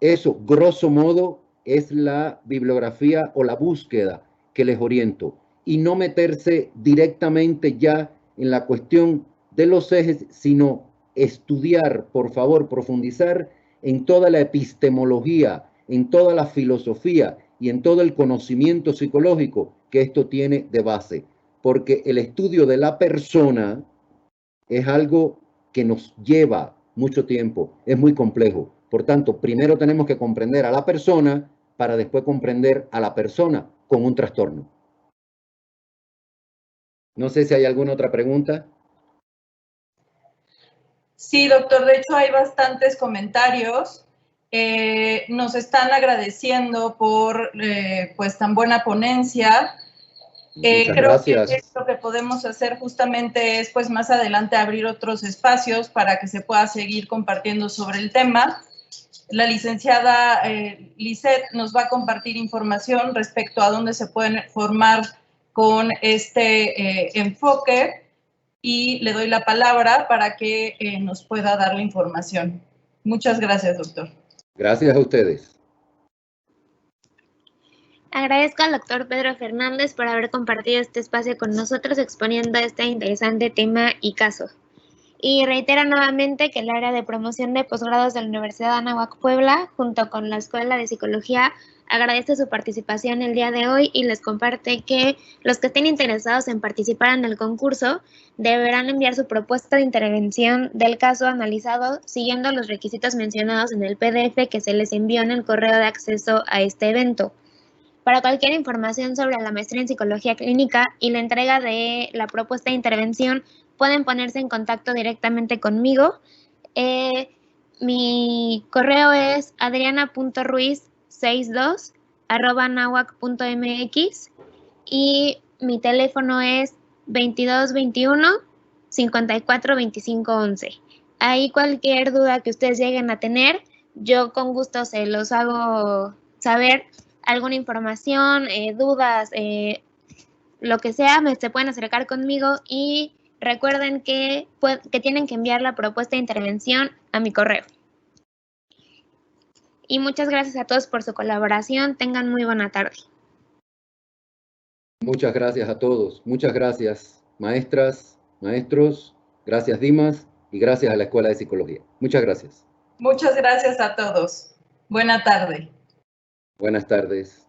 Eso, grosso modo, es la bibliografía o la búsqueda que les oriento, y no meterse directamente ya en la cuestión de los ejes, sino estudiar, por favor, profundizar en toda la epistemología, en toda la filosofía y en todo el conocimiento psicológico que esto tiene de base, porque el estudio de la persona es algo que nos lleva mucho tiempo, es muy complejo. Por tanto, primero tenemos que comprender a la persona para después comprender a la persona con un trastorno. No sé si hay alguna otra pregunta. Sí, doctor, de hecho hay bastantes comentarios. Nos están agradeciendo por pues tan buena ponencia. Creo gracias. que lo que podemos hacer justamente es pues más adelante abrir otros espacios para que se pueda seguir compartiendo sobre el tema. La licenciada Lisette nos va a compartir información respecto a dónde se pueden formar con este enfoque, y le doy la palabra para que nos pueda dar la información. Muchas gracias, doctor. Gracias a ustedes. Agradezco al doctor Pedro Fernández por haber compartido este espacio con nosotros exponiendo este interesante tema y caso. Y reitero nuevamente que el área de promoción de posgrados de la Universidad de Anáhuac Puebla, junto con la Escuela de Psicología, agradece su participación el día de hoy y les comparte que los que estén interesados en participar en el concurso deberán enviar su propuesta de intervención del caso analizado siguiendo los requisitos mencionados en el PDF que se les envió en el correo de acceso a este evento. Para cualquier información sobre la maestría en Psicología Clínica y la entrega de la propuesta de intervención, pueden ponerse en contacto directamente conmigo. Mi correo es adriana.ruiz62@nahuac.mx y mi teléfono es 2221 54 25 11. Ahí cualquier duda que ustedes lleguen a tener, yo con gusto se los hago saber. Alguna información, dudas, lo que sea, se pueden acercar conmigo y recuerden que tienen que enviar la propuesta de intervención a mi correo. Y muchas gracias a todos por su colaboración. Tengan muy buena tarde. Muchas gracias a todos. Muchas gracias, maestras, maestros. Gracias, Dimas. Y gracias a la Escuela de Psicología. Muchas gracias. Muchas gracias a todos. Buena tarde. Buenas tardes.